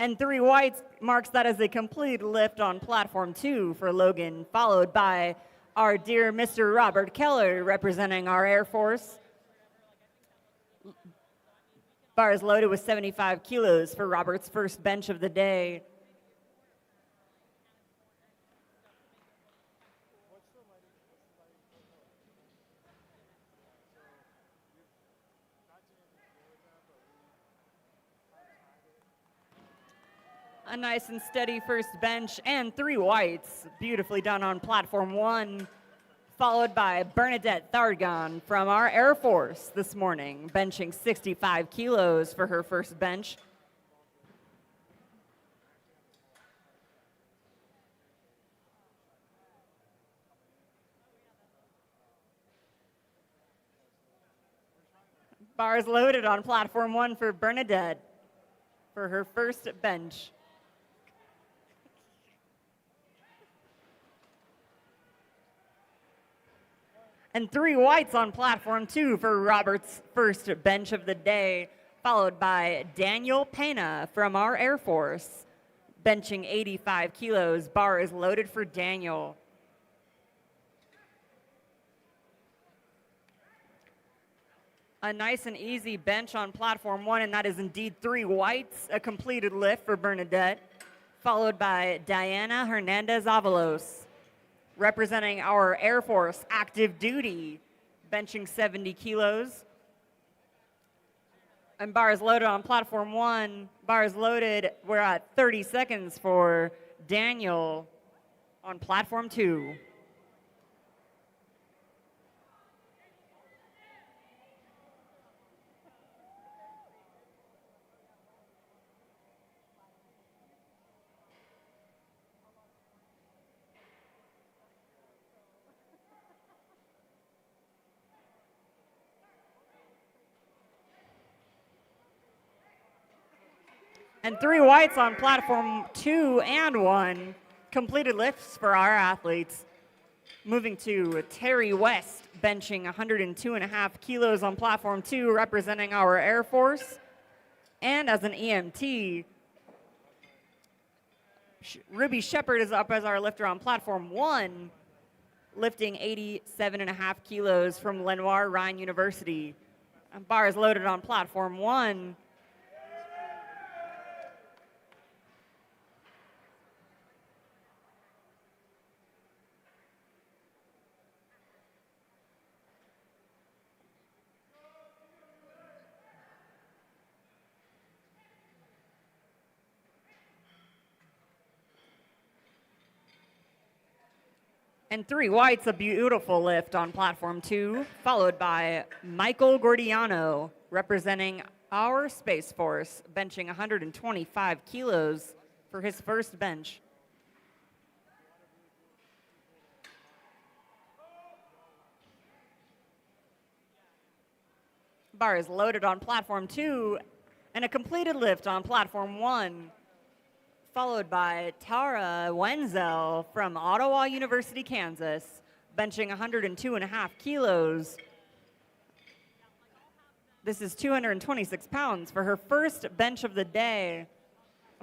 And 3 whites marks that as a complete lift on platform 2 for Logan, followed by our dear Mr. Robert Keller, representing our Air Force. Bar is loaded with 75 kilos for Robert's first bench of the day. A nice and steady first bench, and 3 whites, beautifully done on platform 1, followed by Bernadette Thargon from our Air Force this morning, benching 65 kilos for her first bench. Bars loaded on platform 1 for Bernadette for her first bench. And 3 whites on platform 2 for Robert's first bench of the day, followed by Daniel Pena from our Air Force, benching 85 kilos. Bar is loaded for Daniel. A nice and easy bench on platform 1, and that is indeed 3 whites, a completed lift for Bernadette, followed by Diana Hernandez-Avalos, representing our Air Force active duty, benching 70 kilos. And bar is loaded on platform 1. Bar is loaded. We're at 30 seconds for Daniel on platform 2. And 3 whites on platform 2 and 1, completed lifts for our athletes. Moving to Terry West, benching 102.5 kilos on platform 2, representing our Air Force. And as an EMT, Ruby Shepard is up as our lifter on platform 1, lifting 87.5 kilos from Lenoir Rhine University. Bar is loaded on platform 1. And 3 whites, a beautiful lift on platform 2, followed by Michael Gordiano, representing our Space Force, benching 125 kilos for his first bench. Bar is loaded on platform 2, and a completed lift on platform 1, followed by Tara Wenzel from Ottawa University, Kansas, benching 102.5 kilos. This is 226 pounds for her first bench of the day.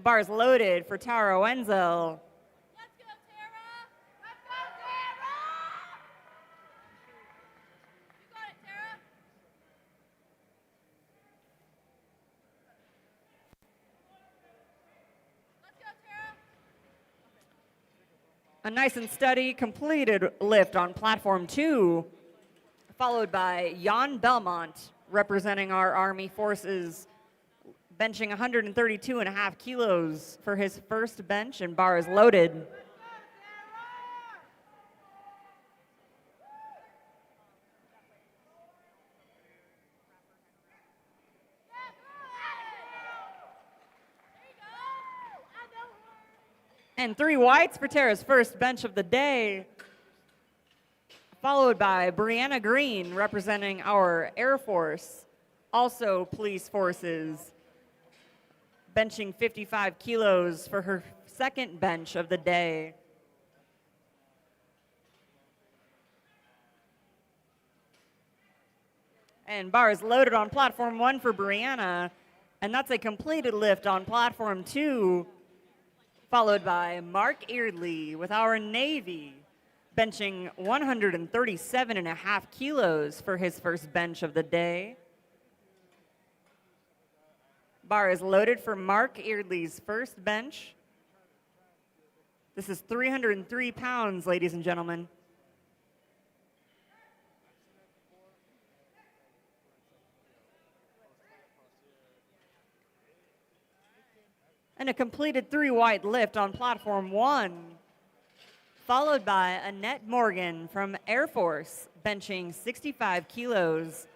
Bar is loaded for Tara Wenzel. Let's go, Tara! Let's go, Tara! You got it, Tara. Let's go, Tara. A nice and steady completed lift on platform 2, followed by Jan Belmont, representing our Army forces, benching 132.5 kilos for his first bench, and bar is loaded. And 3 whites for Tara's first bench of the day, followed by Brianna Green, representing our Air Force, also police forces, benching 55 kilos for her second bench of the day. And bar is loaded on platform 1 for Brianna, and that's a completed lift on platform 2, followed by Mark Eardley with our Navy, benching 137.5 kilos for his first bench of the day. Bar is loaded for Mark Eardley's first bench. This is 303 pounds, ladies and gentlemen. And a completed 3 white lift on platform 1, followed by Annette Morgan from Air Force, benching 65 kilos.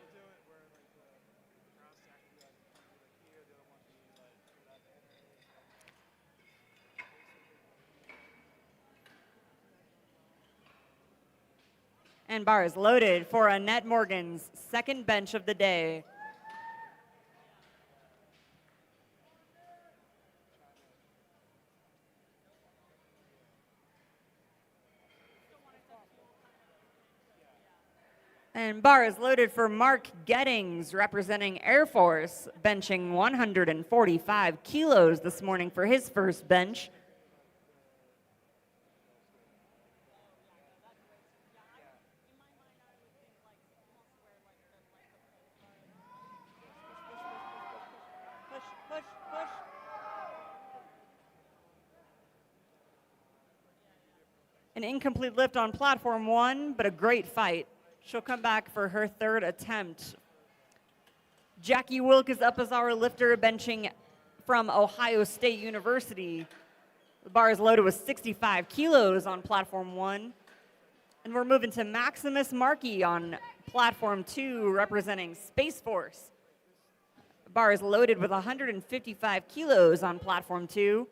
And bar is loaded for Annette Morgan's second bench of the day. And bar is loaded for Mark Gettings, representing Air Force, benching 145 kilos this morning for his first bench. An incomplete lift on platform 1, but a great fight. She'll come back for her third attempt. Jackie Wilk is up as our lifter, benching from Ohio State University. The bar is loaded with 65 kilos on platform 1. And we're moving to Maximus Markey on platform 2, representing Space Force. The bar is loaded with 155 kilos on platform 2.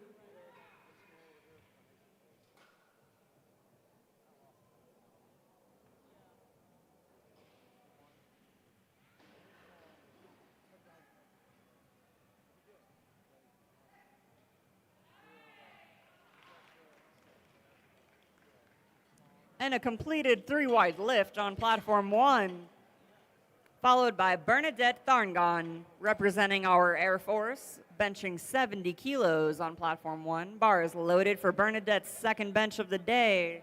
And a completed 3 wide lift on platform 1, followed by Bernadette Tharngon, representing our Air Force, benching 70 kilos on platform 1. Bar is loaded for Bernadette's second bench of the day.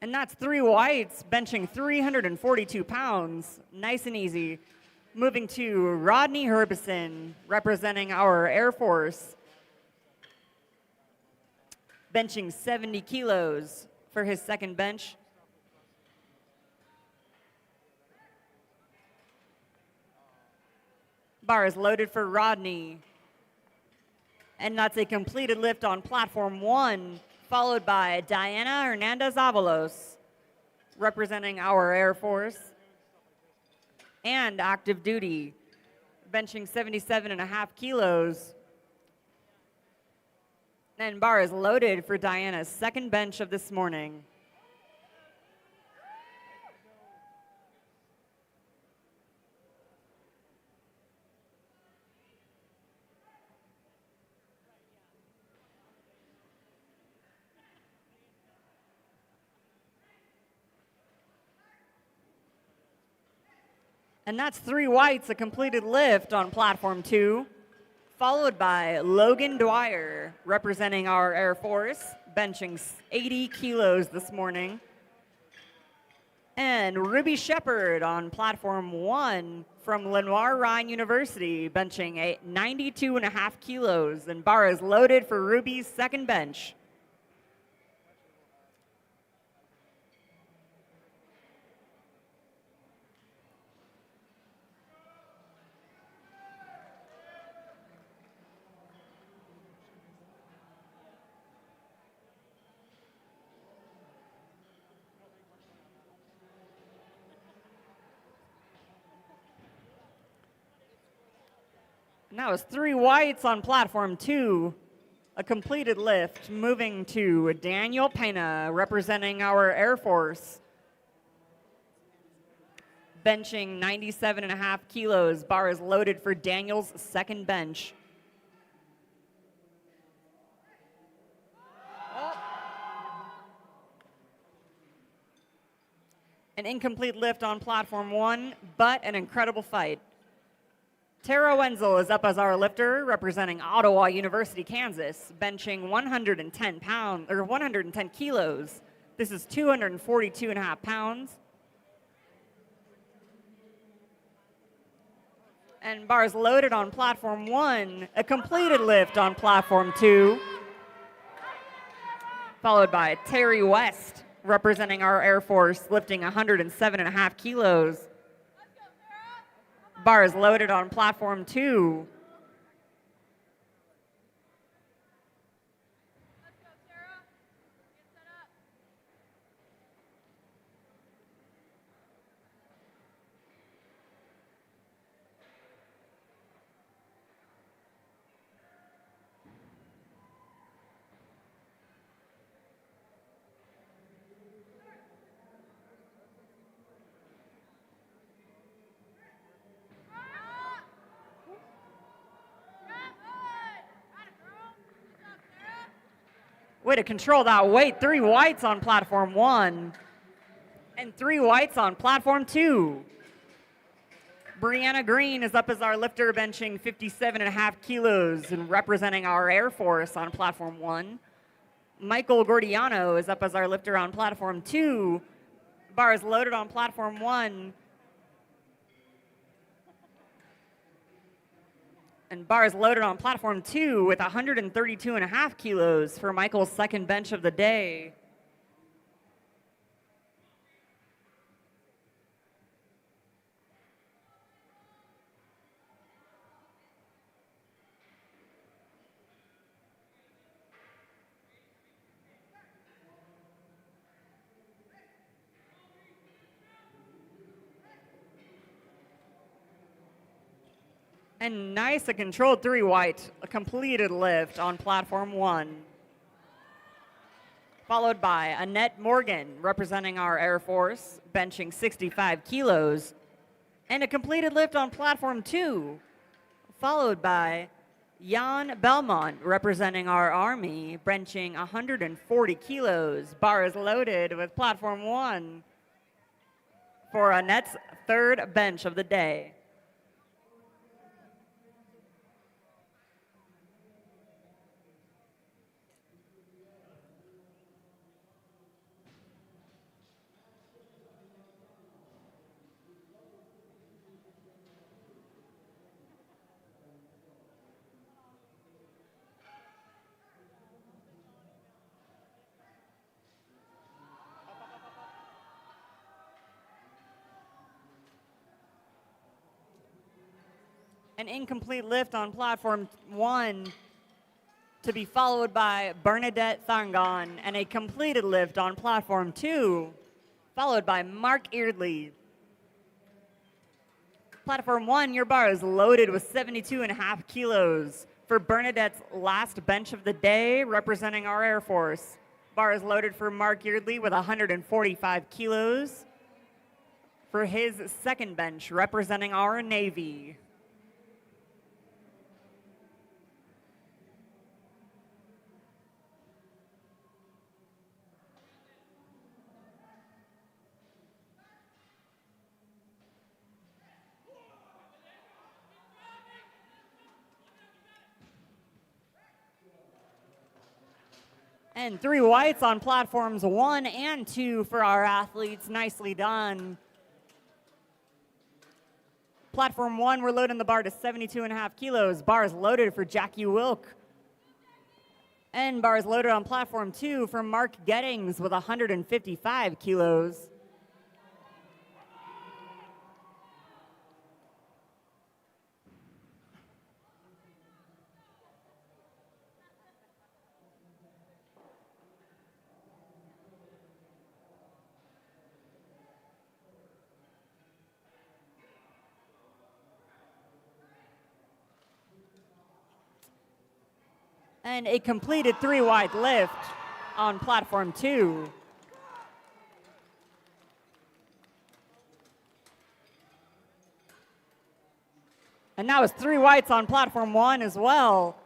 And that's 3 whites, benching 342 pounds. Nice and easy. Moving to Rodney Herbison, representing our Air Force, benching 70 kilos for his second bench. Bar is loaded for Rodney. And that's a completed lift on platform 1, followed by Diana Hernandez-Avalos, representing our Air Force and active duty, benching 77.5 kilos. And bar is loaded for Diana's second bench of this morning. And that's 3 whites, a completed lift on platform 2, followed by Logan Dwyer, representing our Air Force, benching 80 kilos this morning. And Ruby Shepard on platform 1 from Lenoir Rhine University, benching 92.5 kilos. And bar is loaded for Ruby's second bench. Now it's 3 whites on platform 2, a completed lift, moving to Daniel Pena, representing our Air Force, benching 97.5 kilos. Bar is loaded for Daniel's second bench. An incomplete lift on platform 1, but an incredible fight. Tara Wenzel is up as our lifter, representing Ottawa University, Kansas, benching 110 kilos. This is 242.5 pounds. And bars loaded on platform 1, a completed lift on platform 2, followed by Terry West, representing our Air Force, lifting 107.5 kilos. Bar is loaded on platform 2. Let's go, Sarah. Get set up. Way to control that weight. 3 whites on platform 1 and 3 whites on platform 2. Brianna Green is up as our lifter, benching 57.5 kilos and representing our Air Force on platform 1. Michael Gordiano is up as our lifter on platform 2. Bar is loaded on platform 1. And bar is loaded on platform 2 with 132.5 kilos for Michael's second bench of the day. And nice, a controlled 3 white, a completed lift on platform 1. Followed by Annette Morgan, representing our Air Force, benching 65 kilos. And a completed lift on platform 2. Followed by Jan Belmont, representing our Army, benching 140 kilos. Bar is loaded with platform 1 for Annette's third bench of the day. An incomplete lift on platform 1 to be followed by Bernadette Thangon, and a completed lift on platform 2, followed by Mark Eardley. Platform 1, your bar is loaded with 72.5 kilos. For Bernadette's last bench of the day, representing our Air Force. Bar is loaded for Mark Eardley with 145 kilos. For his second bench, representing our Navy. And 3 whites on platforms 1 and 2 for our athletes. Nicely done. Platform 1, we're loading the bar to 72.5 kilos. Bar is loaded for Jackie Wilk. And bar is loaded on platform 2 for Mark Gettings with 155 kilos. And a completed 3 wide lift on platform 2. And now it's 3 whites on platform 1 as well.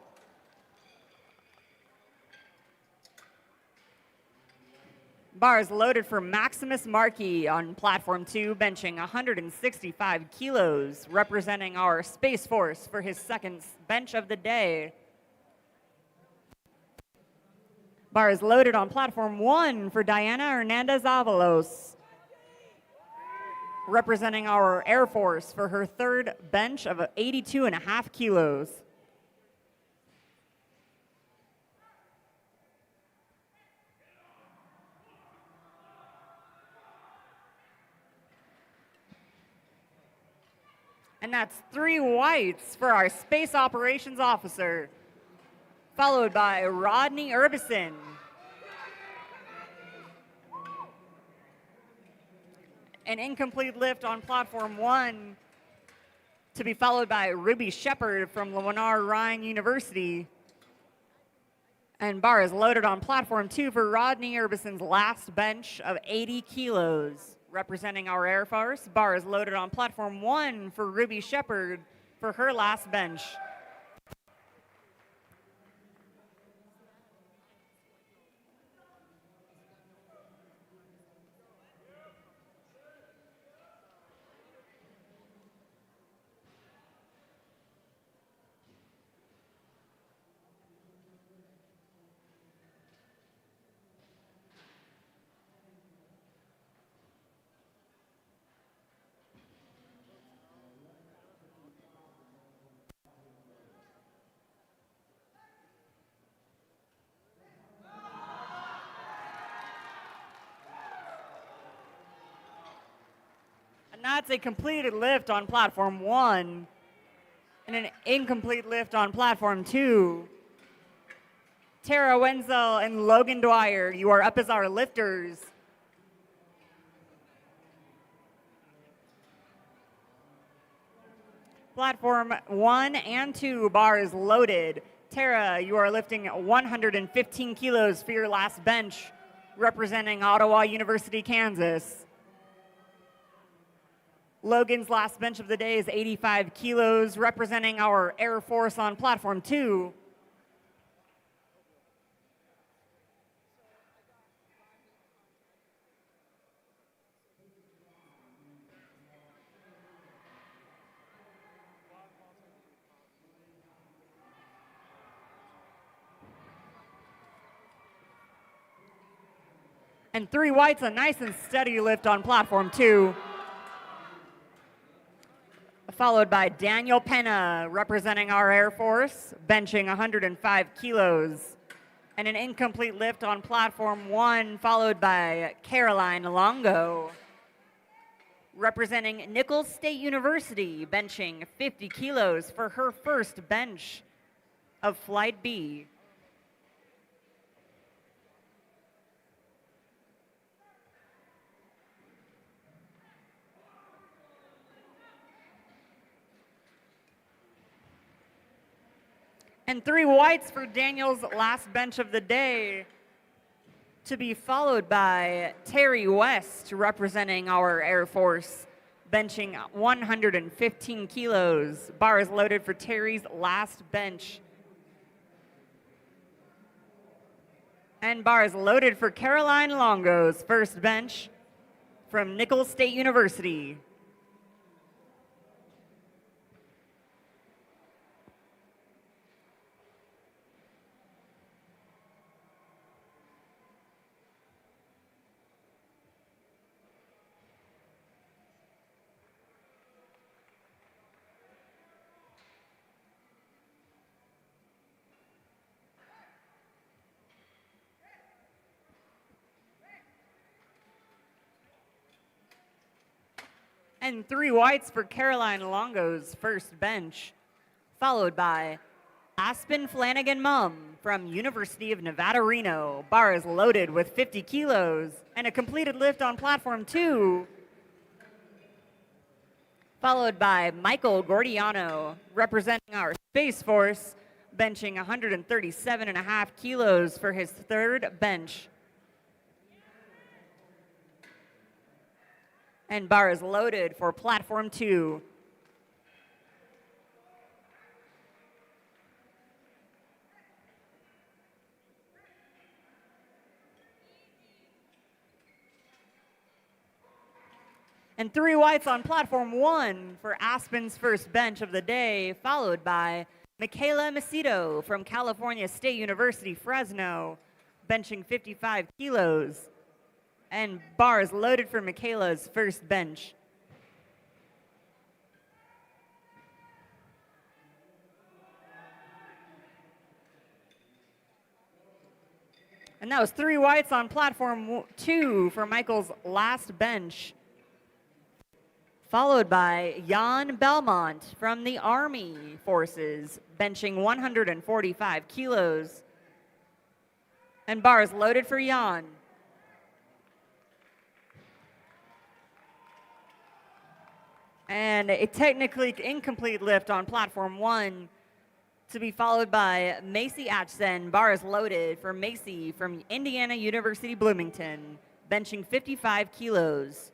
Bar is loaded for Maximus Markey on platform 2, benching 165 kilos, representing our Space Force for his second bench of the day. Bar is loaded on platform 1 for Diana Hernandez Avalos, representing our Air Force for her third bench of 82.5 kilos. And that's 3 whites for our Space Operations Officer, followed by Rodney Urbison. An incomplete lift on platform 1 to be followed by Ruby Shepard from Lennar-Ryan University. And bar is loaded on platform 2 for Rodney Urbison's last bench of 80 kilos, representing our Air Force. Bar is loaded on platform 1 for Ruby Shepard for her last bench. And that's a completed lift on platform 1 and an incomplete lift on platform 2. Tara Wenzel and Logan Dwyer, you are up as our lifters. Platform 1 and 2, bar is loaded. Tara, you are lifting 115 kilos for your last bench, representing Ottawa University, Kansas. Logan's last bench of the day is 85 kilos, representing our Air Force on platform 2. And 3 whites, a nice and steady lift on platform 2. Followed by Daniel Penna, representing our Air Force, benching 105 kilos. And an incomplete lift on platform 1, followed by Caroline Longo, representing Nichols State University, benching 50 kilos for her first bench of Flight B. And 3 whites for Daniel's last bench of the day, to be followed by Terry West, representing our Air Force, benching 115 kilos. Bar is loaded for Terry's last bench. And bar is loaded for Caroline Longo's first bench from Nicholls State University. And 3 whites for Caroline Longo's first bench, followed by Aspen Flanagan Mum from University of Nevada, Reno. Bar is loaded with 50 kilos and a completed lift on platform 2, followed by Michael Gordiano, representing our Space Force, benching 137.5 kilos for his third bench. And bar is loaded for platform 2. And 3 whites on platform 1 for Aspen's first bench of the day, followed by Michaela Macedo from California State University, Fresno, benching 55 kilos. And bar is loaded for Michaela's first bench. And that was 3 whites on platform 2 for Michael's last bench, followed by Jan Belmont from the Army Forces, benching 145 kilos. And bar is loaded for Jan. And a technically incomplete lift on platform 1, to be followed by Macy Atchison. Bar is loaded for Macy from Indiana University Bloomington, benching 55 kilos.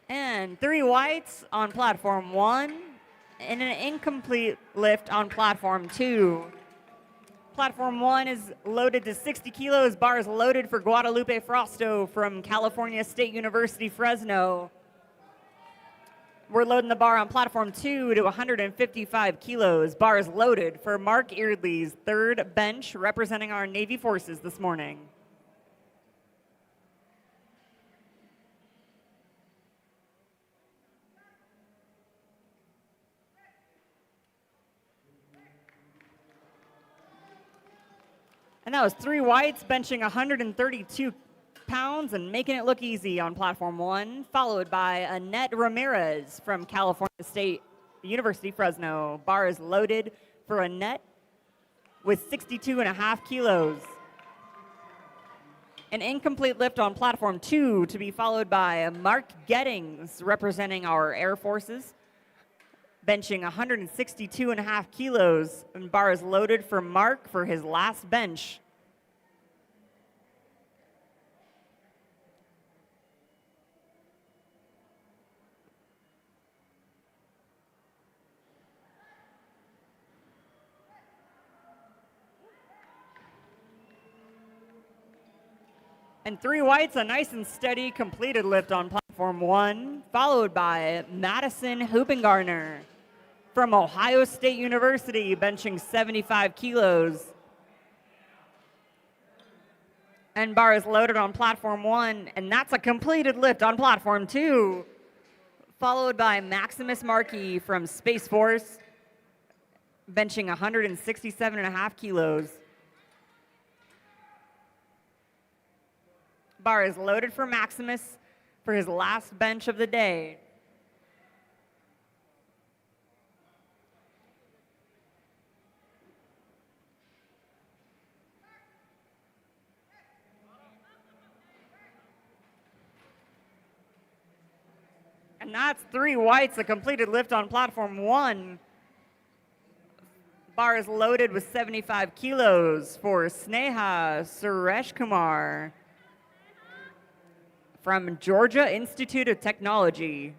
And 3 whites on platform 1 and an incomplete lift on platform 2. Platform 1 is loaded to 60 kilos. Bar is loaded for Guadalupe Frosto from California State University, Fresno. We're loading the bar on platform 2 to 155 kilos. Bar is loaded for Mark Eardley's third bench, representing our Navy forces this morning. And that was 3 whites, benching 132 pounds and making it look easy on platform 1, followed by Annette Ramirez from California State University, Fresno. Bar is loaded for Annette with 62.5 kilos. An incomplete lift on platform 2, to be followed by Mark Gettings, representing our Air Forces, benching 162.5 kilos, and bar is loaded for Mark for his last bench. And 3 whites, a nice and steady completed lift on platform 1, followed by Madison Hoopengarner from Ohio State University, benching 75 kilos. And bar is loaded on platform 1, and that's a completed lift on platform 2, followed by Maximus Markey from Space Force, benching 167.5 kilos. Bar is loaded for Maximus for his last bench of the day. And that's 3 whites, a completed lift on platform 1. Bar is loaded with 75 kilos for Sneha Sureshkumar from Georgia Institute of Technology.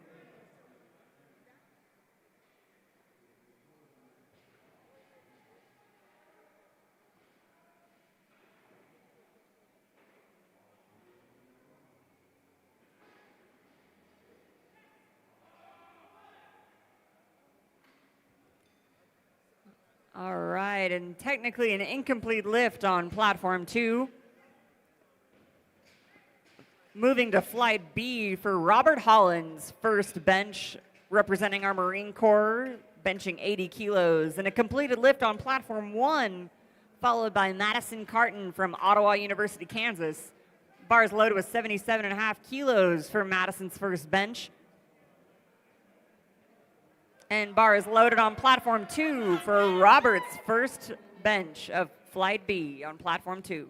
All right, and technically an incomplete lift on platform 2. Moving to flight B for Robert Hollins, first bench representing our Marine Corps, benching 80 kilos, and a completed lift on platform 1, followed by Madison Carton from Ottawa University, Kansas. Bars loaded with 77.5 kilos for Madison's first bench. And bar is loaded on platform 2 for Robert's first bench of flight B on platform 2.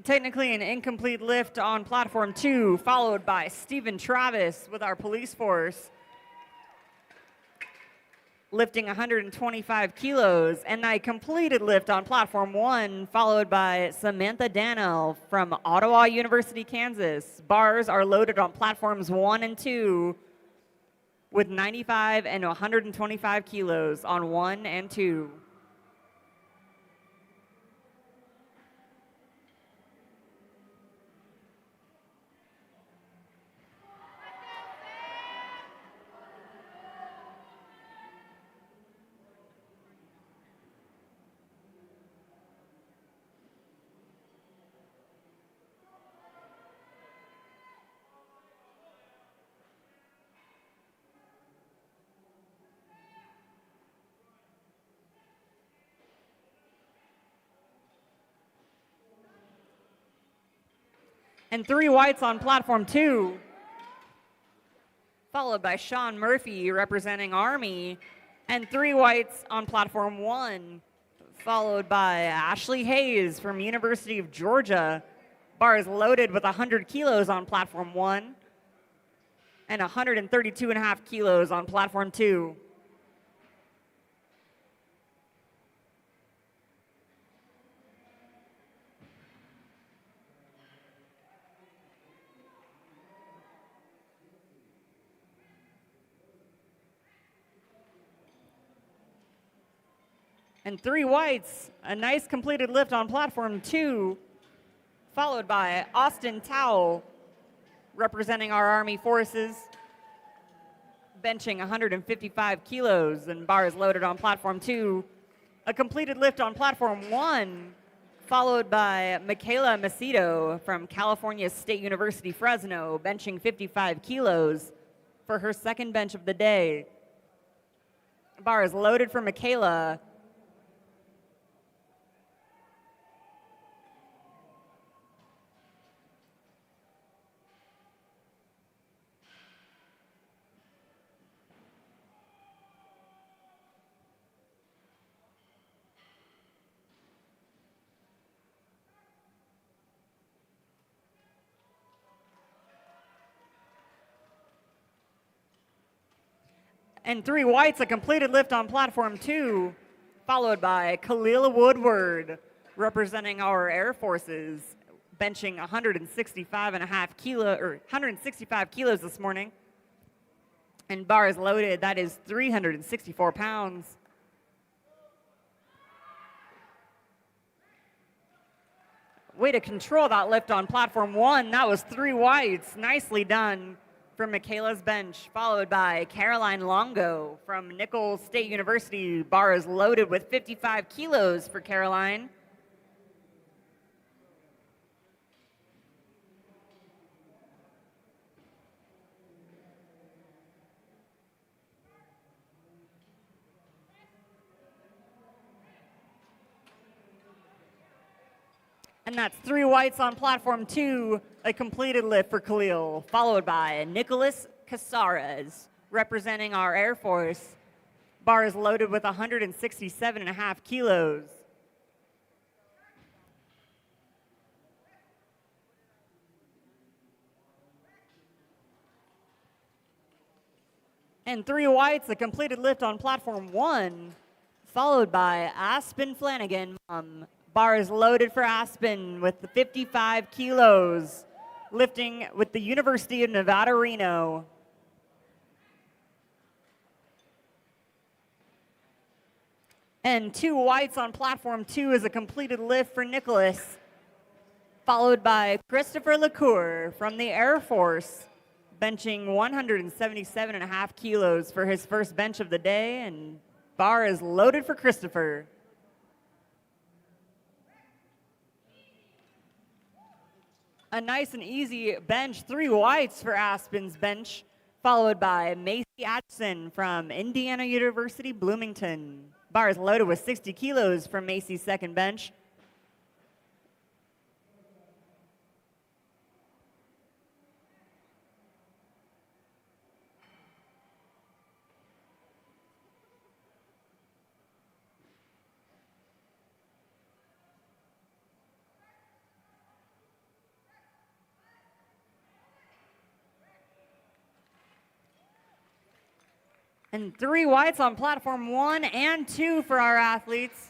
Technically an incomplete lift on platform 2, followed by Stephen Travis with our police force, lifting 125 kilos, and a completed lift on platform 1, followed by Samantha Dannell from Ottawa University, Kansas. Bars are loaded on platforms 1 and 2 with 95 and 125 kilos on 1 and 2. And 3 whites on platform 2, followed by Sean Murphy representing Army, and 3 whites on platform 1, followed by Ashley Hayes from University of Georgia. Bar is loaded with 100 kilos on platform 1 and 132.5 kilos on platform 2. And 3 whites, a nice completed lift on platform 2, followed by Austin Towle, representing our Army forces, benching 155 kilos, and bar is loaded on platform 2. A completed lift on platform 1, followed by Michaela Macedo from California State University, Fresno, benching 55 kilos for her second bench of the day. Bar is loaded for Michaela. And 3 whites, a completed lift on platform 2, followed by Khalila Woodward, representing our Air Forces, benching 165 kilos this morning. And bar is loaded, that is 364 pounds. Way to control that lift on platform 1. That was 3 whites, nicely done from Michaela's bench, followed by Caroline Longo from Nichols State University. Bar is loaded with 55 kilos for Caroline. And that's 3 whites on platform 2, a completed lift for Khalil, followed by Nicholas Casares, representing our Air Force. Bar is loaded with 167.5 kilos. And 3 whites, a completed lift on platform 1, followed by Aspen Flanagan. Bar is loaded for Aspen with 55 kilos, lifting with the University of Nevada, Reno. And 2 whites on platform 2 is a completed lift for Nicholas, followed by Christopher LaCour from the Air Force, benching 177.5 kilos for his first bench of the day, and bar is loaded for Christopher. A nice and easy bench, 3 whites for Aspen's bench, followed by Macy Atchison from Indiana University, Bloomington. Bar is loaded with 60 kilos from Macy's second bench. And 3 whites on platform 1 and 2 for our athletes.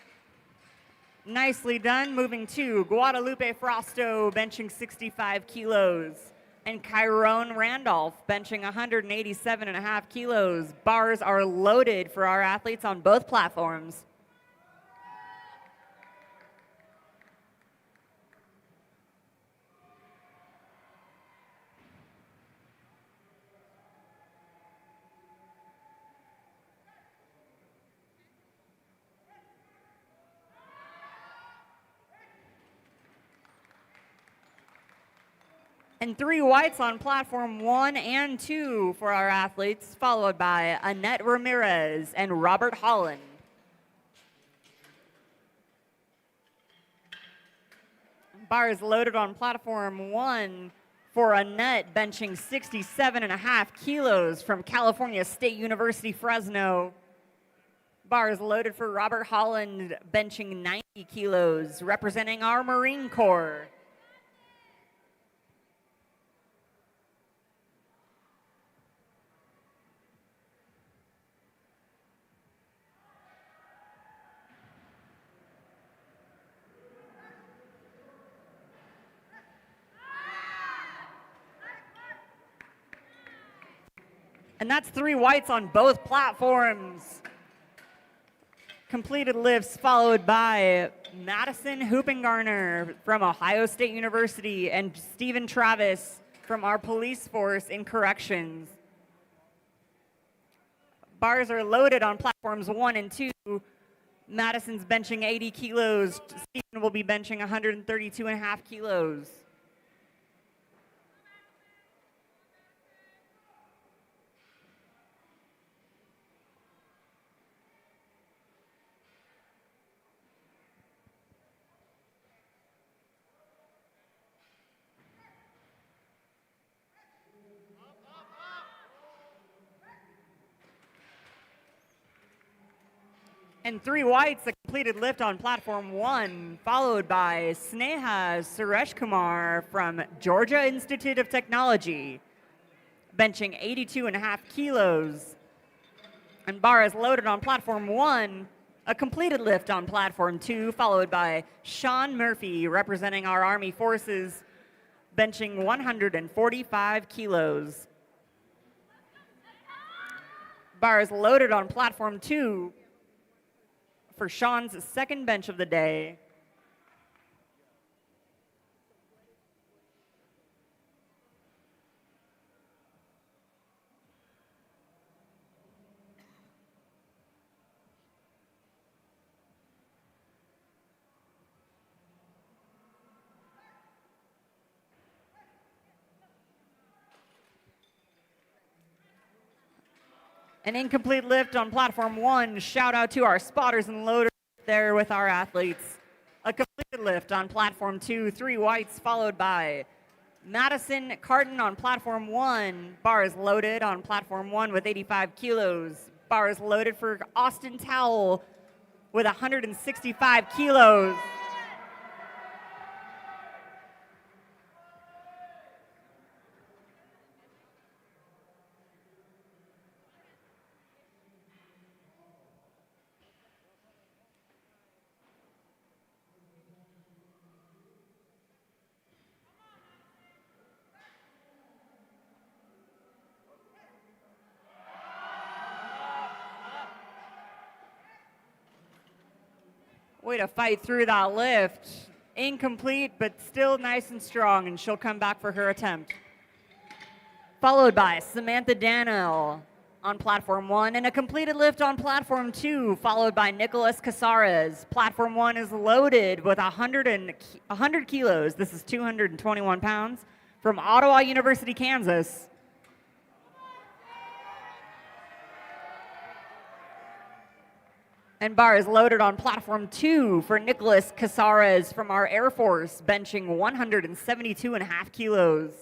Nicely done. Moving to Guadalupe Frosto, benching 65 kilos. And Chiron Randolph, benching 187.5 kilos. Bars are loaded for our athletes on both platforms. And 3 whites on platform 1 and 2 for our athletes, followed by Annette Ramirez and Robert Holland. Bar is loaded on platform 1 for Annette, benching 67.5 kilos from California State University, Fresno. Bar is loaded for Robert Holland, benching 90 kilos, representing our Marine Corps. And that's 3 whites on both platforms. Completed lifts followed by Madison Hoopengarner from Ohio State University and Stephen Travis from our police force in corrections. Bars are loaded on platforms 1 and 2. Madison's benching 80 kilos. Stephen will be benching 132.5 kilos. And 3 whites, a completed lift on platform 1, followed by Sneha Sureshkumar from Georgia Institute of Technology, benching 82.5 kilos. And bar is loaded on platform 1, a completed lift on platform 2, followed by Sean Murphy, representing our Army forces, benching 145 kilos. Bar is loaded on platform 2, for Sean's second bench of the day. An incomplete lift on platform 1. Shout out to our spotters and loaders there with our athletes. A completed completed lift on platform 2, 3 whites, followed by Madison Carton on platform 1. Bars loaded on platform 1 with 85 kilos. Bars loaded for Austin Towell with 165 kilos. Way to fight through that lift. Incomplete, but still nice and strong, and she'll come back for her attempt. Followed by Samantha Daniel on platform 1, and a completed lift on platform 2, followed by Nicholas Casares. Platform 1 is loaded with 100 kilos. This is 221 pounds from Ottawa University, Kansas. And bar is loaded on platform 2 for Nicholas Casares from our Air Force, benching 172.5 kilos.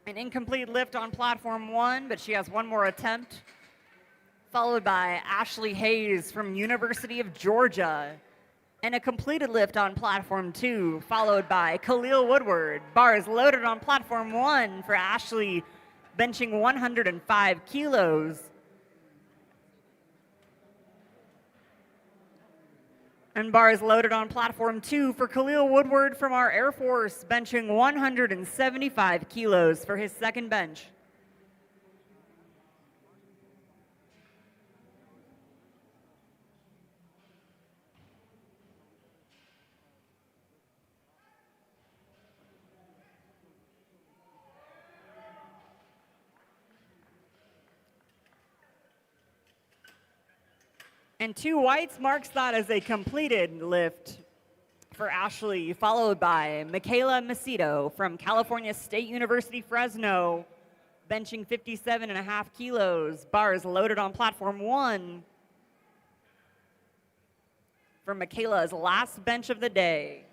An incomplete lift on platform 1, but she has one more attempt. Followed by Ashley Hayes from University of Georgia. And a completed lift on platform 2, followed by Khalil Woodward. Bars loaded on platform 1 for Ashley, benching 105 kilos. And bars loaded on platform 2 for Khalil Woodward from our Air Force, benching 175 kilos for his second bench. And 2 whites marks that as a completed lift for Ashley, followed by Michaela Macedo from California State University, Fresno, benching 57.5 kilos. Bars loaded on platform 1 for Michaela's last bench of the day.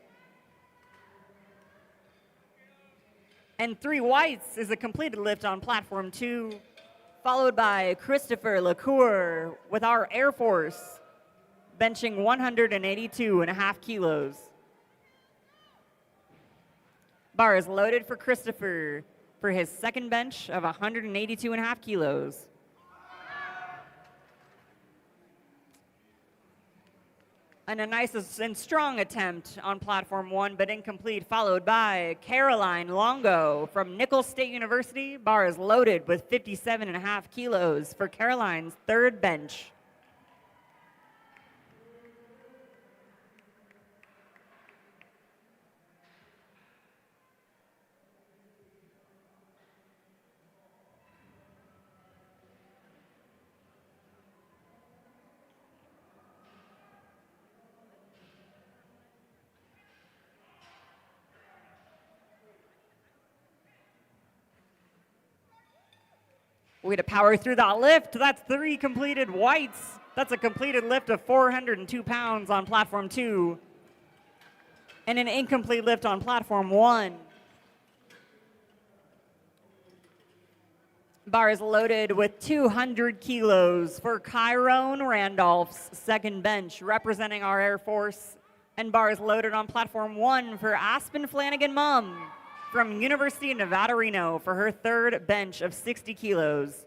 And 3 whites is a completed lift on platform 2, followed by Christopher LaCour with our Air Force, benching 182.5 kilos. Bar is loaded for Christopher for his second bench of 182.5 kilos. And a nice and strong attempt on platform 1, but incomplete, followed by Caroline Longo from Nicholls State University. Bar is loaded with 57.5 kilos for Caroline's third bench. Way to power through that lift. That's 3 completed whites. That's a completed lift of 402 pounds on platform 2. And an incomplete lift on platform 1. Bar is loaded with 200 kilos for Chiron Randolph's second bench, representing our Air Force. And bar is loaded on platform 1 for Aspen Flanagan Mum from University of Nevada, Reno for her third bench of 60 kilos.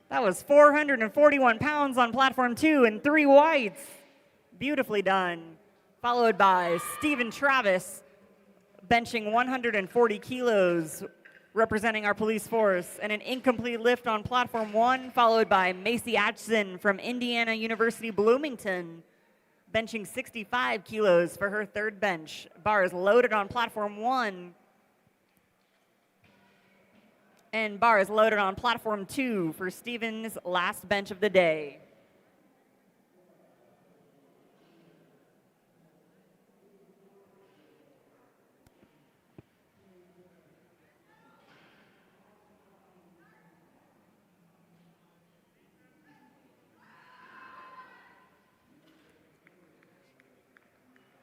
That was 441 pounds on platform 2 and 3 whites. Beautifully done. Followed by Stephen Travis, benching 140 kilos, representing our police force, and an incomplete lift on platform 1, followed by Macy Atchison from Indiana University, Bloomington, benching 65 kilos for her third bench. Bar is loaded on platform 1. And bar is loaded on platform 2 for Steven's last bench of the day.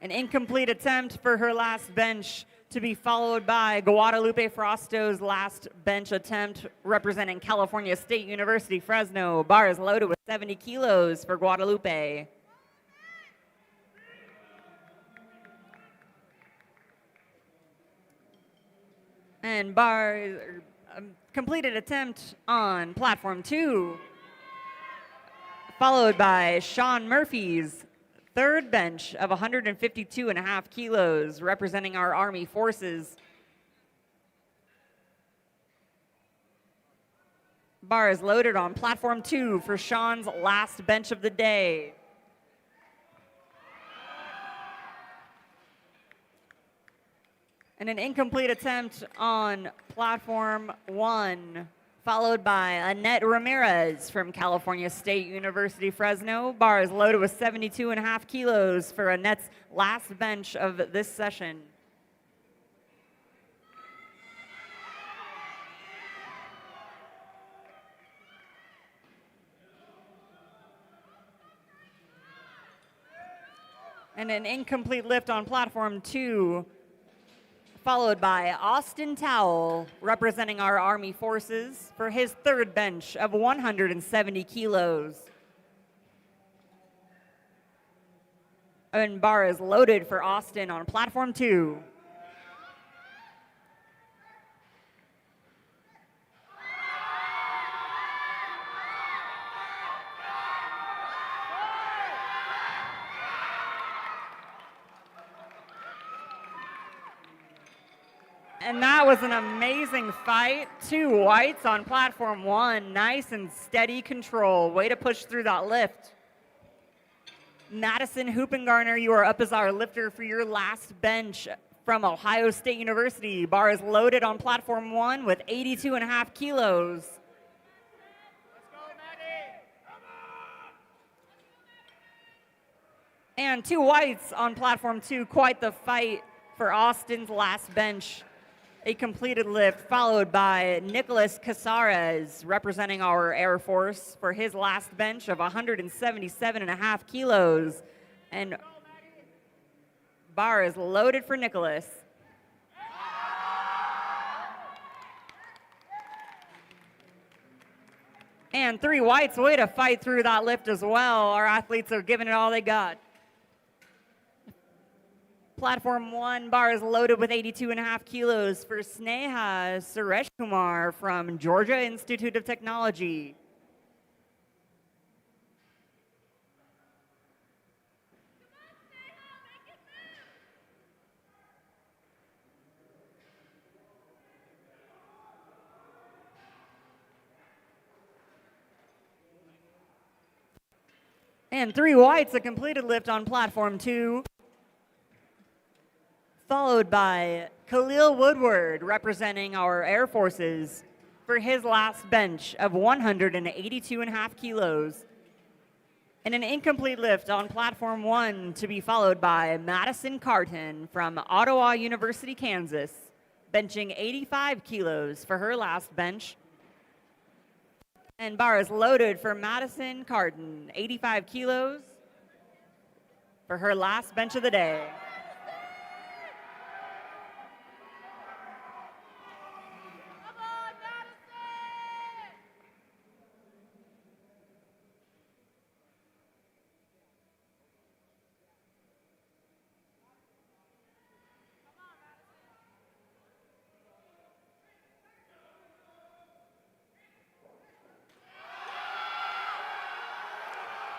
An incomplete attempt for her last bench, to be followed by Guadalupe Frosto's last bench attempt representing California State University, Fresno. Bar is loaded with 70 kilos for Guadalupe. And bar completed attempt on platform 2, followed by Sean Murphy's third bench of 152.5 kilos, representing our Army forces. Bar is loaded on platform 2 for Sean's last bench of the day. And an incomplete attempt on platform 1, followed by Annette Ramirez from California State University, Fresno. Bar is loaded with 72.5 kilos for Annette's last bench of this session. And an incomplete lift on platform 2, followed by Austin Towell, representing our Army forces, for his third bench of 170 kilos. And bar is loaded for Austin on platform 2. And that was an amazing fight. 2 whites on platform 1. Nice and steady control. Way to push through that lift. Madison Hoopengarner, you are up as our lifter for your last bench from Ohio State University. Bar is loaded on platform 1 with 82.5 kilos. Let's go, Maddie. Come on. And 2 whites on platform 2. Quite the fight for Austin's last bench. A completed lift, followed by Nicholas Casares, representing our Air Force, for his last bench of 177.5 kilos. And bar is loaded for Nicholas. And 3 whites, way to fight through that lift as well. Our athletes are giving it all they got. Platform 1, bar is loaded with 82.5 kilos for Sneha Suresh Kumar from Georgia Institute of Technology. And 3 whites, a completed lift on platform 2. Followed by Khalil Woodward, representing our Air Forces, for his last bench of 182.5 kilos. And an incomplete lift on platform 1, to be followed by Madison Carton from Ottawa University, Kansas, benching 85 kilos for her last bench. And bar is loaded for Madison Carton, 85 kilos for her last bench of the day.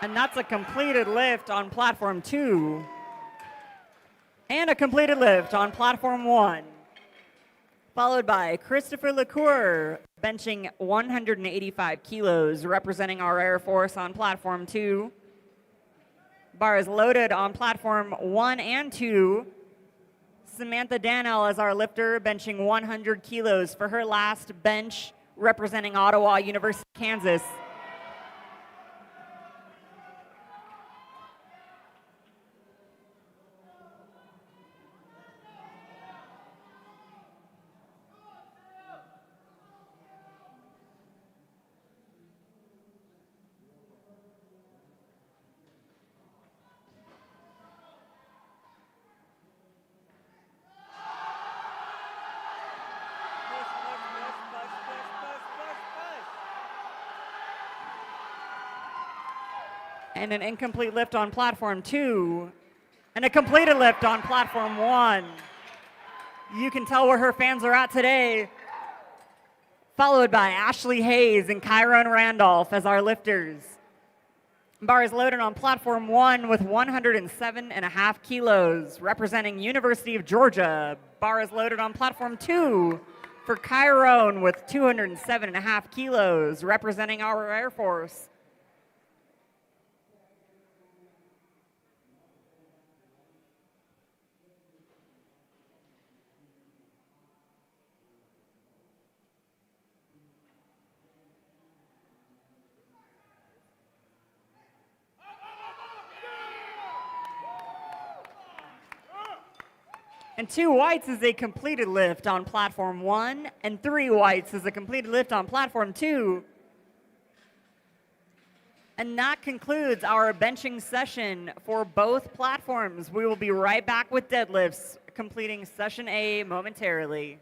And that's a completed lift on platform 2. And a completed lift on platform 1. Followed by Christopher LaCour, benching 185 kilos, representing our Air Force on platform 2. Bar is loaded on platform 1 and 2. Samantha Dannell as our lifter, benching 100 kilos for her last bench, representing Ottawa University, Kansas. And an incomplete lift on platform 2, and a completed lift on platform 1. You can tell where her fans are at today. Followed by Ashley Hayes and Kyron Randolph as our lifters. Bar is loaded on platform 1 with 107.5 kilos, representing University of Georgia. Bar is loaded on platform 2 for Kyron with 207.5 kilos, representing our Air Force. And 2 whites is a completed lift on platform 1, and 3 whites is a completed lift on platform 2. And that concludes our benching session for both platforms. We will be right back with deadlifts, completing session A momentarily.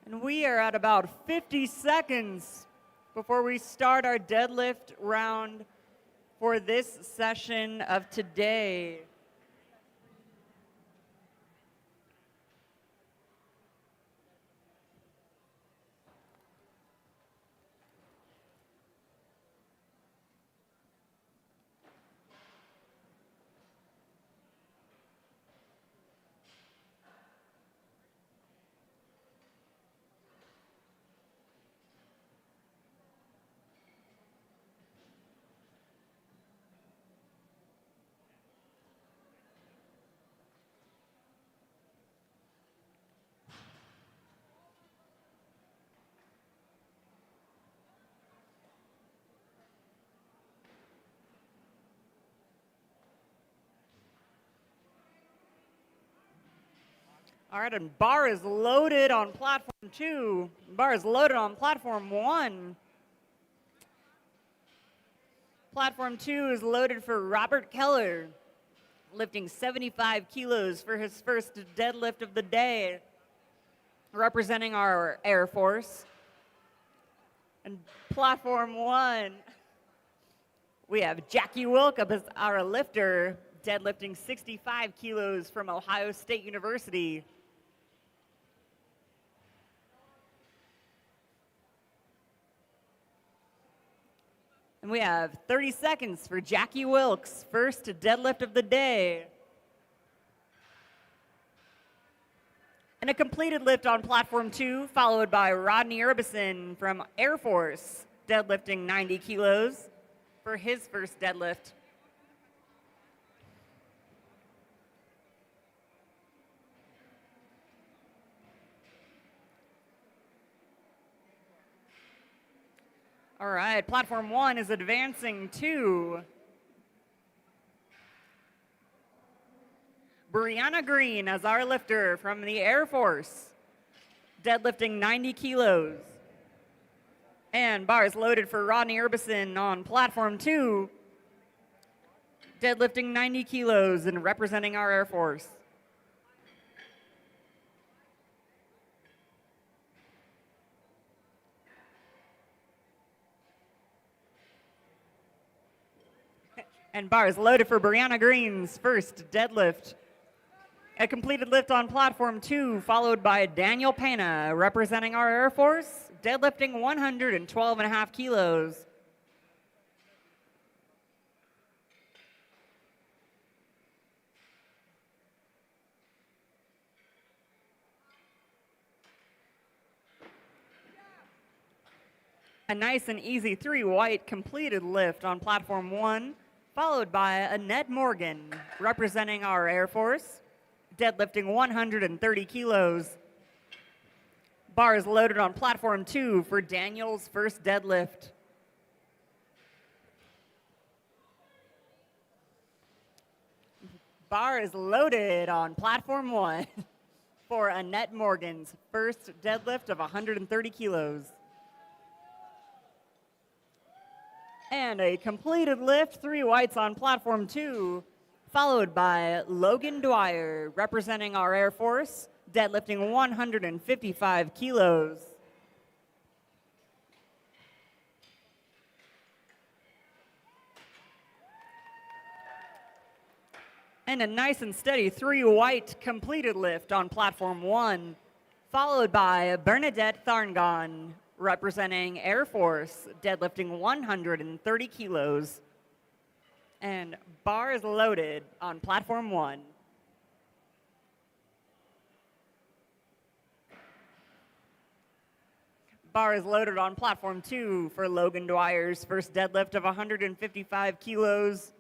And we are at about 50 seconds before we start our deadlift round for this session of today. All right, and bar is loaded on platform 2. Bar is loaded on platform 1. Platform 2 is loaded for Robert Keller, lifting 75 kilos for his first deadlift of the day, representing our Air Force. And platform 1, we have Jackie Wilk as our lifter, deadlifting 65 kilos from Ohio State University. And we have 30 seconds for Jackie Wilk's first deadlift of the day. And a completed lift on platform 2, followed by Rodney Urbison from Air Force, deadlifting 90 kilos for his first deadlift. All right, platform 1 is advancing to Brianna Green as our lifter from the Air Force, deadlifting 90 kilos. And bar is loaded for Rodney Urbison on platform 2, deadlifting 90 kilos and representing our Air Force. And bar is loaded for Brianna Green's first deadlift. A completed lift on platform 2, followed by Daniel Pena, representing our Air Force, deadlifting 112.5 kilos. A nice and easy 3 white completed lift on platform 1, followed by Annette Morgan, representing our Air Force, deadlifting 130 kilos. Bar is loaded on platform 2 for Daniel's first deadlift. Bar is loaded on platform 1 for Annette Morgan's first deadlift of 130 kilos. And a completed lift, 3 whites on platform 2, followed by Logan Dwyer, representing our Air Force, deadlifting 155 kilos. And a nice and steady 3 white completed lift on platform 1, followed by Bernadette Tharngon, representing Air Force, deadlifting 130 kilos. And bar is loaded on platform 1. Bar is loaded on platform 2 for Logan Dwyer's first deadlift of 155 kilos.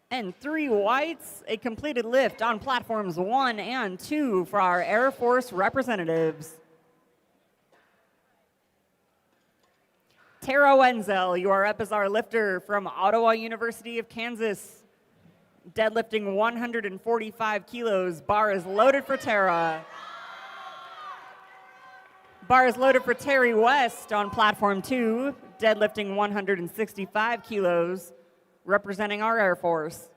And 3 whites, a completed lift on platforms 1 and 2 for our Air Force representatives. Tara Wenzel, you are up as our lifter from Ottawa University of Kansas, deadlifting 145 kilos. Bar is loaded for Tara. Bar is loaded for Terry West on platform 2, deadlifting 165 kilos. representing our Air Force.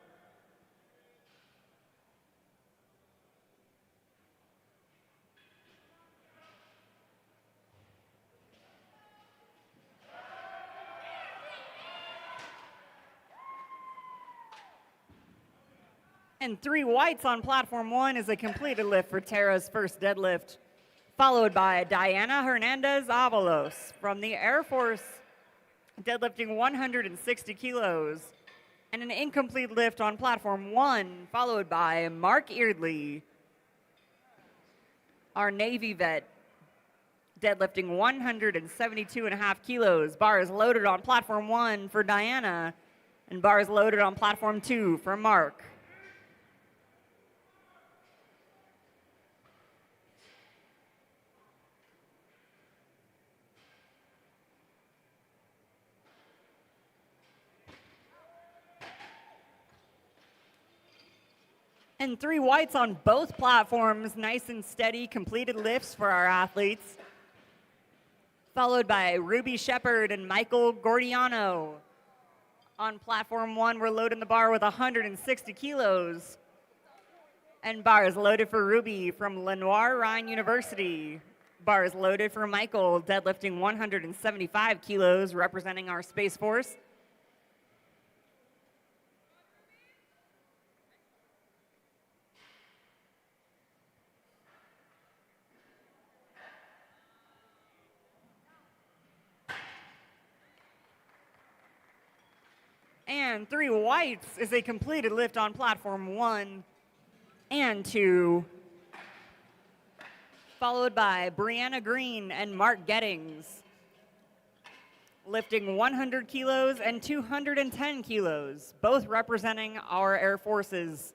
And 3 whites on platform 1 is a completed lift for Tara's first deadlift, followed by Diana Hernandez Avalos from the Air Force, deadlifting 160 kilos, and an incomplete lift on platform 1, followed by Mark Eardley, our Navy vet, deadlifting 172.5 kilos. Bar is loaded on platform 1 for Diana, and bar is loaded on platform 2 for Mark. And 3 whites on both platforms, nice and steady, completed lifts for our athletes. Followed by Ruby Shepard and Michael Gordiano. On platform 1, we're loading the bar with 160 kilos. And bar is loaded for Ruby from Lenoir Rhine University. Bar is loaded for Michael, deadlifting 175 kilos, representing our Space Force. And 3 whites is a completed lift on platform 1 and 2, followed by Brianna Green and Mark Gettings, lifting 100 kilos and 210 kilos, both representing our Air Forces.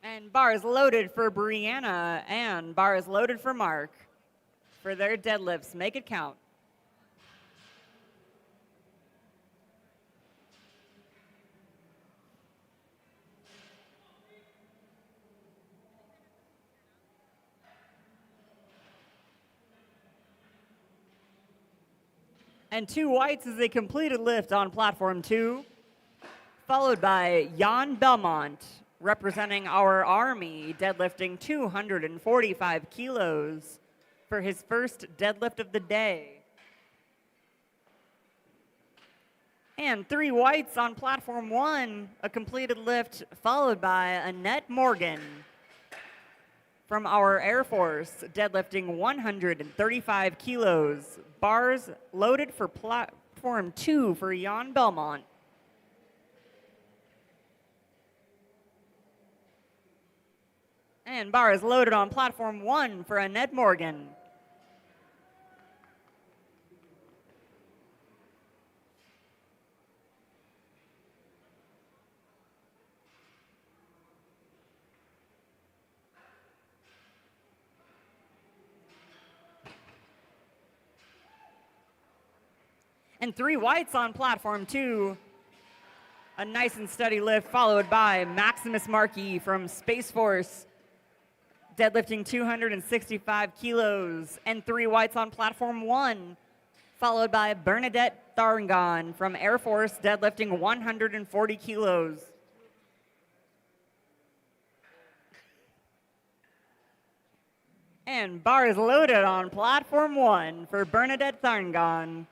And bar is loaded for Brianna and bar is loaded for Mark for their deadlifts. Make it count. And 2 whites is a completed lift on platform 2, followed by Jan Belmont, representing our Army, deadlifting 245 kilos for his first deadlift of the day. And 3 whites on platform 1, a completed lift, followed by Annette Morgan from our Air Force, deadlifting 135 kilos. Bars loaded for platform 2 for Jan Belmont. And bar is loaded on platform 1 for Annette Morgan. And 3 whites on platform 2. A nice and steady lift, followed by Maximus Markey from Space Force, deadlifting 265 kilos. And 3 whites on platform 1, followed by Bernadette Tharangon from Air Force, deadlifting 140 kilos. And bar is loaded on platform 1 for Bernadette Tharangon.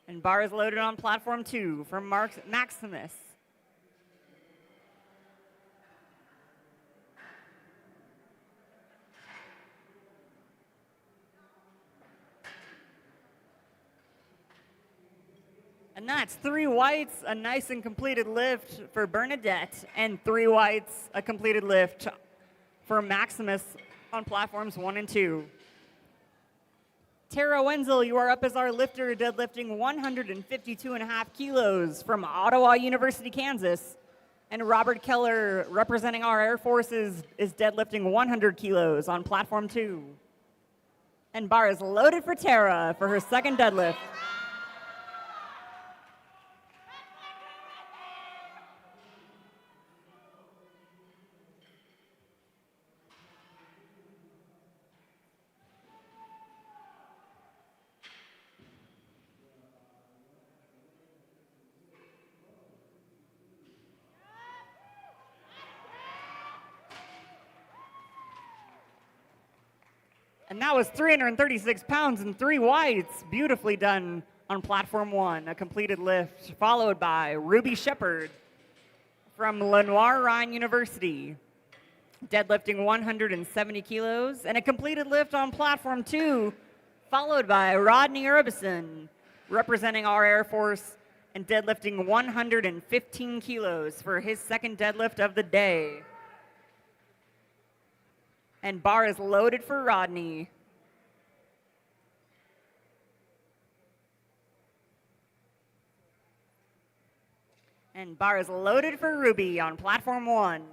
And bar is loaded on platform 2 for Maximus. And that's 3 whites, a nice and completed lift for Bernadette, and 3 whites, a completed lift for Maximus on platforms 1 and 2. Tara Wenzel, you are up as our lifter, deadlifting 152.5 kilos from Ottawa University, Kansas. And Robert Keller, representing our Air Forces, is deadlifting 100 kilos on platform 2. And bar is loaded for Tara for her second deadlift. And that was 336 pounds and 3 whites. Beautifully done on platform 1, a completed lift, followed by Ruby Shepard from Lenoir Rhine University, deadlifting 170 kilos, and a completed lift on platform 2, followed by Rodney Urbison, representing our Air Force and deadlifting 115 kilos for his second deadlift of the day. And bar is loaded for Rodney. And bar is loaded for Ruby on platform 1.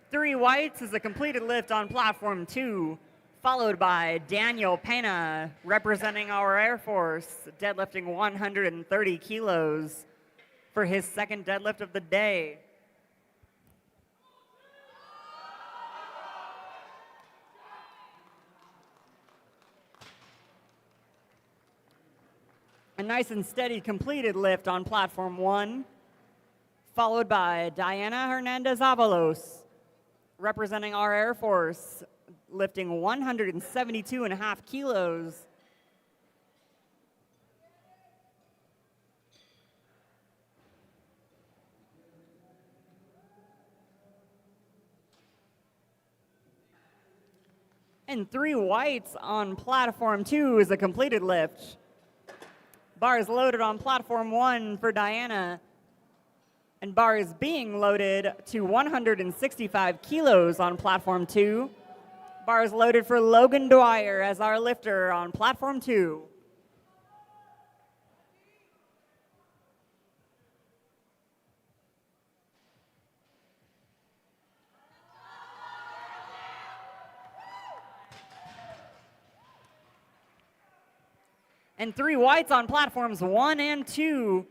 Three whites is a completed lift on platform 2, followed by Daniel Pena, representing our Air Force, deadlifting 130 kilos for his second deadlift of the day. A nice and steady completed lift on platform 1, followed by Diana Hernandez-Avalos, representing our Air Force, lifting 172.5 kilos. And three whites on platform 2 is a completed lift. Bar is loaded on platform 1 for Diana, and bar is being loaded to 165 kilos on platform 2. Bar is loaded for Logan Dwyer as our lifter on platform 2. And three whites on platforms 1 and 2.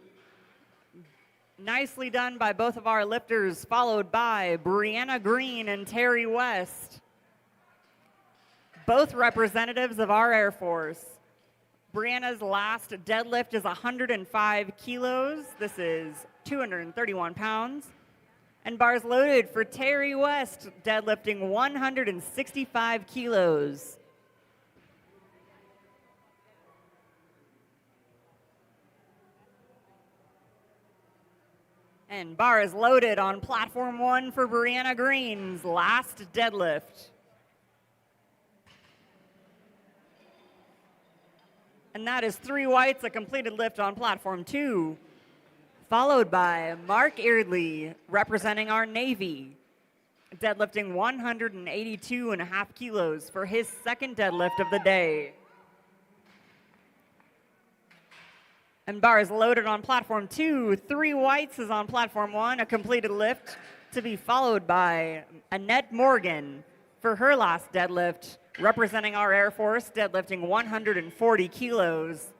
Nicely done by both of our lifters, followed by Brianna Green and Terry West, both representatives of our Air Force. Brianna's last deadlift is 105 kilos. This is 231 pounds. And bars loaded for Terry West, deadlifting 165 kilos. And bar is loaded on platform 1 for Brianna Green's last deadlift. And that is three whites, a completed lift on platform 2, followed by Mark Eardley, representing our Navy, deadlifting 182.5 kilos for his second deadlift of the day. And bar is loaded on platform 2. Three whites is on platform 1, a completed lift, to be followed by Annette Morgan for her last deadlift, representing our Air Force, deadlifting 140 kilos.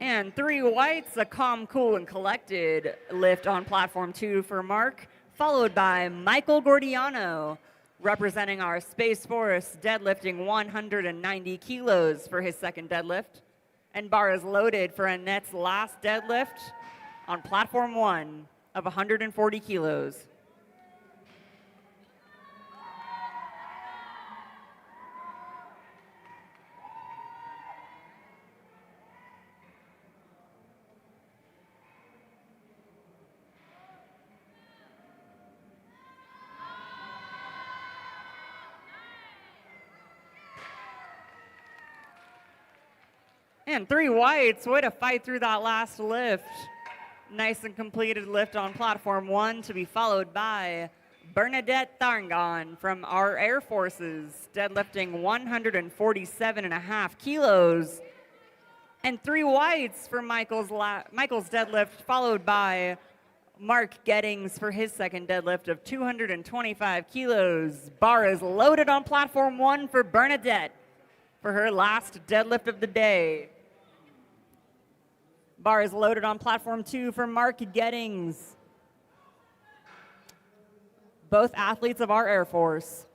And three whites, a calm, cool, and collected lift on platform 2 for Mark, followed by Michael Gordiano, representing our Space Force, deadlifting 190 kilos for his second deadlift. And bar is loaded for Annette's last deadlift on platform 1 of 140 kilos. And three whites, way to fight through that last lift. Nice and completed lift on platform 1, to be followed by Bernadette Tharngon from our Air Forces, deadlifting 147.5 kilos. And three whites for Michael's deadlift, followed by Mark Gettings for his second deadlift of 225 kilos. Bar is loaded on platform 1 for Bernadette for her last deadlift of the day. Bar is loaded on platform 2 for Mark Gettings both athletes of our Air Force.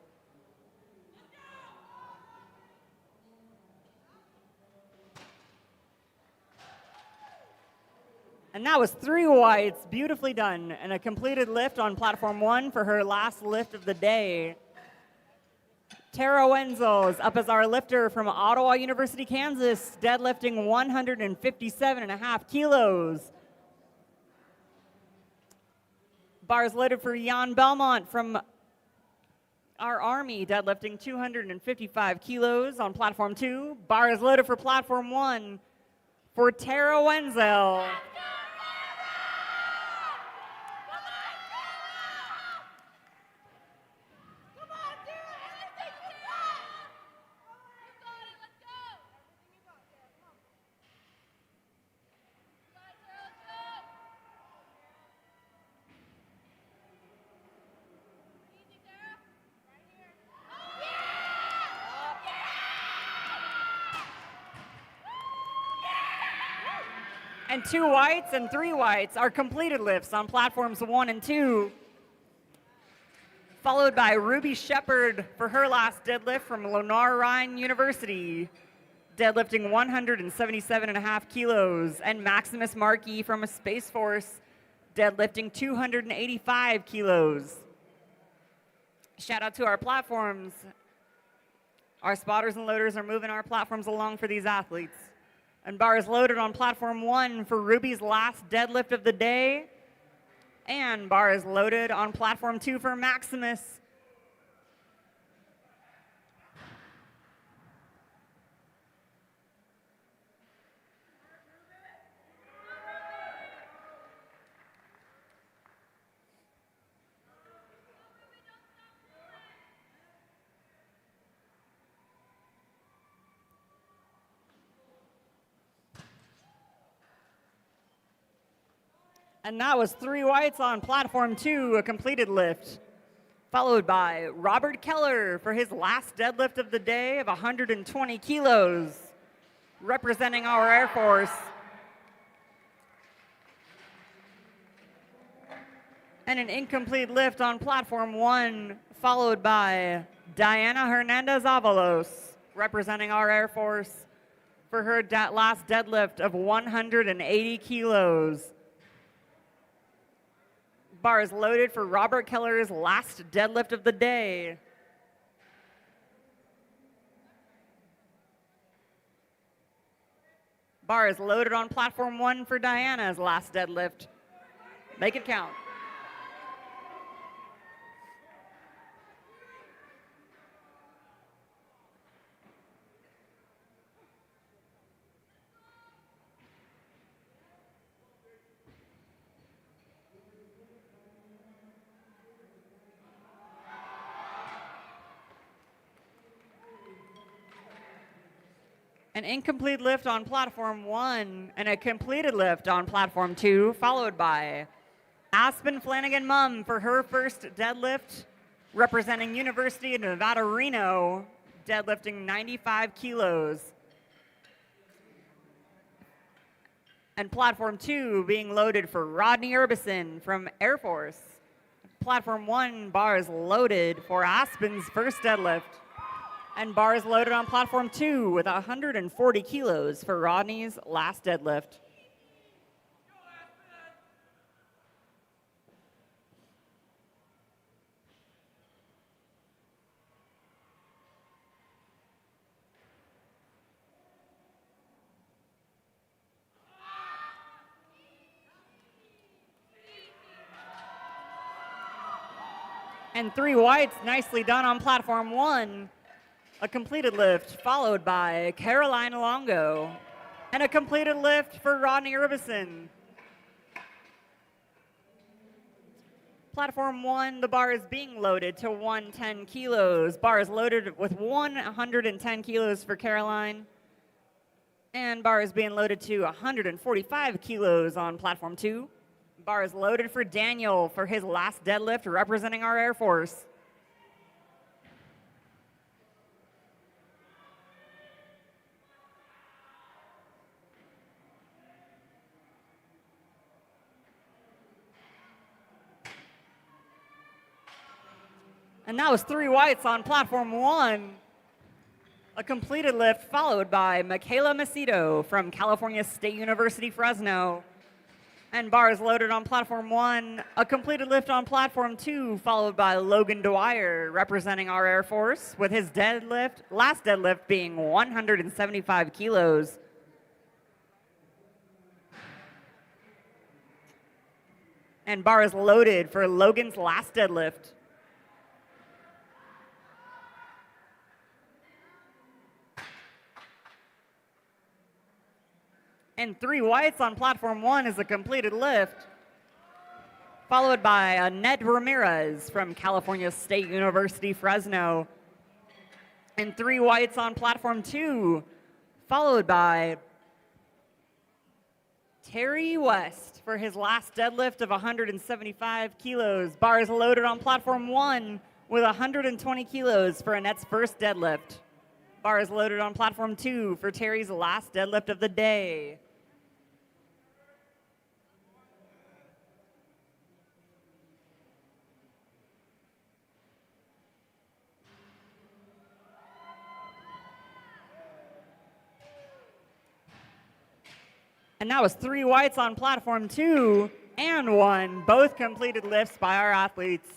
And that was 3 whites, beautifully done, and a completed lift on platform 1 for her last lift of the day. Tara Wenzel is up as our lifter from Ottawa University, Kansas, deadlifting 157.5 kilos. Bars loaded for Jan Belmont from our Army, deadlifting 255 kilos on platform 2. Bars loaded for platform 1 for Tara Wenzel. And 2 whites and 3 whites are completed lifts on platforms 1 and 2. Followed by Ruby Shepard for her last deadlift from Lennar-Rhine University, deadlifting 177.5 kilos. And Maximus Markey from a Space Force, deadlifting 285 kilos. Shout out to our platforms. Our spotters and loaders are moving our platforms along for these athletes. And bars loaded on platform 1 for Ruby's last deadlift of the day. And bars loaded on platform 2 for Maximus. And that was 3 whites on platform 2, a completed lift. Followed by Robert Keller for his last deadlift of the day of 120 kilos, representing our Air Force. And an incomplete lift on platform 1, followed by Diana Hernandez-Avalos, representing our Air Force, for her last deadlift of 180 kilos. Bars loaded for Robert Keller's last deadlift of the day. Bars loaded on platform 1 for Diana's last deadlift. Make it count. An incomplete lift on platform 1 and a completed lift on platform 2, followed by Aspen Flanagan Mum for her first deadlift, representing University of Nevada, Reno, deadlifting 95 kilos. And platform 2 being loaded for Rodney Urbison from Air Force. Platform 1 bars loaded for Aspen's first deadlift. And bars loaded on platform 2 with 140 kilos for Rodney's last deadlift. And 3 whites, nicely done on platform 1. A completed lift, followed by Caroline Longo. And a completed lift for Rodney Urbison. Platform 1, the bar is being loaded to 110 kilos. Bar is loaded with 110 kilos for Caroline. And bar is being loaded to 145 kilos on platform 2. Bar is loaded for Daniel for his last deadlift, representing our Air Force. And that was 3 whites on platform 1. A completed lift followed by Michaela Macedo from California State University, Fresno. And bars loaded on platform 1. A completed lift on platform 2 followed by Logan Dwyer representing our Air Force with his last deadlift being 175 kilos. And bars loaded for Logan's last deadlift. And 3 whites on platform 1 is a completed lift, followed by Annette Ramirez from California State University, Fresno. And 3 whites on platform 2, followed by Terry West for his last deadlift of 175 kilos. Bars loaded on platform 1 with 120 kilos for Annette's first deadlift. Bars loaded on platform 2 for Terry's last deadlift of the day. And that was 3 whites on platform 2 and 1, both completed lifts by our athletes.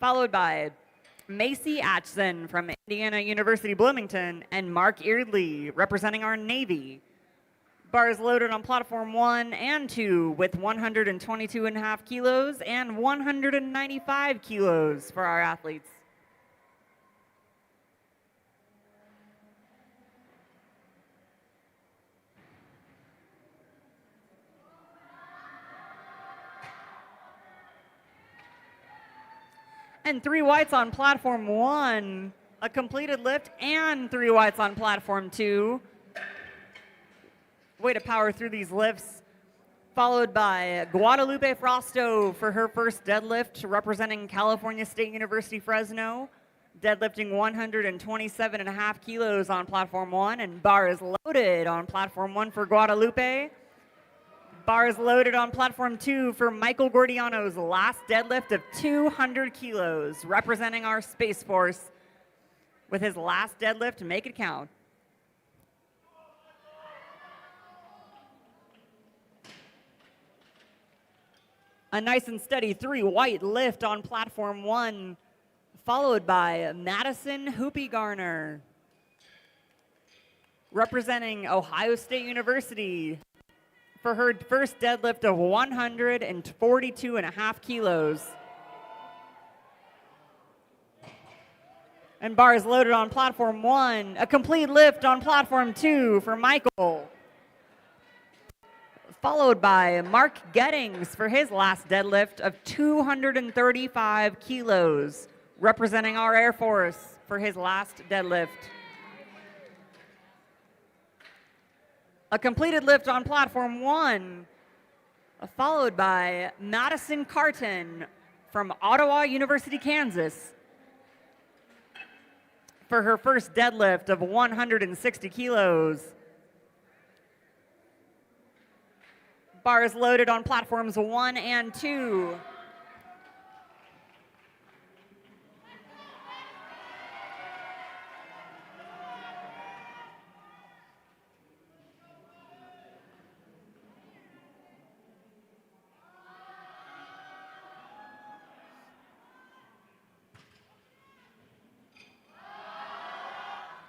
Followed by Macy Atchison from Indiana University, Bloomington, and Mark Eardley representing our Navy. Bars loaded on platform 1 and 2 with 122.5 kilos and 195 kilos for our athletes. And 3 whites on platform 1, a completed lift, and 3 whites on platform 2. Way to power through these lifts. Followed by Guadalupe Frosto for her first deadlift, representing California State University, Fresno, deadlifting 127.5 kilos on platform 1, and bars loaded on platform 1 for Guadalupe. Bars loaded on platform 2 for Michael Gordiano's last deadlift of 200 kilos, representing our Space Force with his last deadlift to make it count. A nice and steady 3 white lift on platform 1, followed by Madison Hoopy Garner, representing Ohio State University, for her first deadlift of 142.5 kilos. And bars loaded on platform 1, a complete lift on platform 2 for Michael. Followed by Mark Gettings for his last deadlift of 235 kilos, representing our Air Force for his last deadlift. A completed lift on platform 1, followed by Madison Carton from Ottawa University, Kansas, for her first deadlift of 160 kilos. Bars loaded on platforms 1 and 2.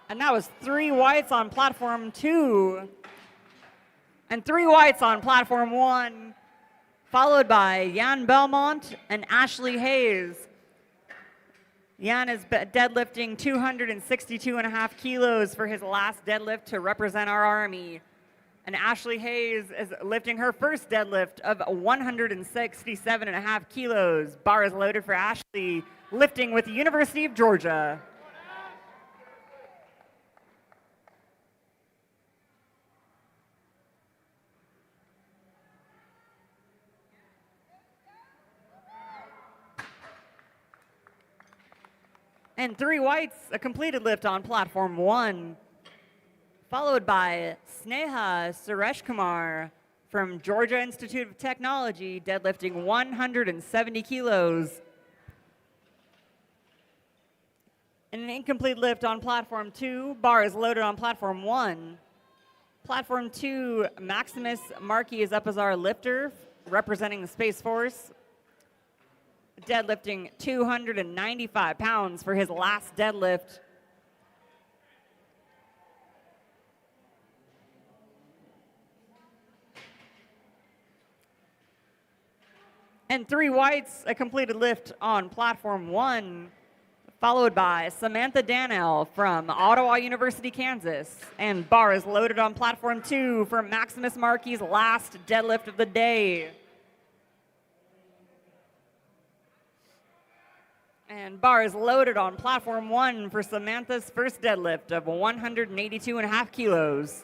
And that was 3 whites on platform 2 and 3 whites on platform 1, followed by Jan Belmont and Ashley Hayes. Jan is deadlifting 262.5 kilos for his last deadlift to represent our Army. And Ashley Hayes is lifting her first deadlift of 167.5 kilos. Bars loaded for Ashley, lifting with the University of Georgia. And 3 whites, a completed lift on platform 1, followed by Sneha Suresh Kumar from Georgia Institute of Technology, deadlifting 170 kilos. And an incomplete lift on platform 2. Bar is loaded on platform 1. Platform 2, Maximus Markey is up as our lifter, representing the Space Force, deadlifting 295 pounds for his last deadlift. And 3 whites, a completed lift on platform 1, followed by Samantha Danell from Ottawa University, Kansas. And bar is loaded on platform 2 for Maximus Markey's last deadlift of the day. And bar is loaded on platform 1 for Samantha's first deadlift of 182.5 kilos.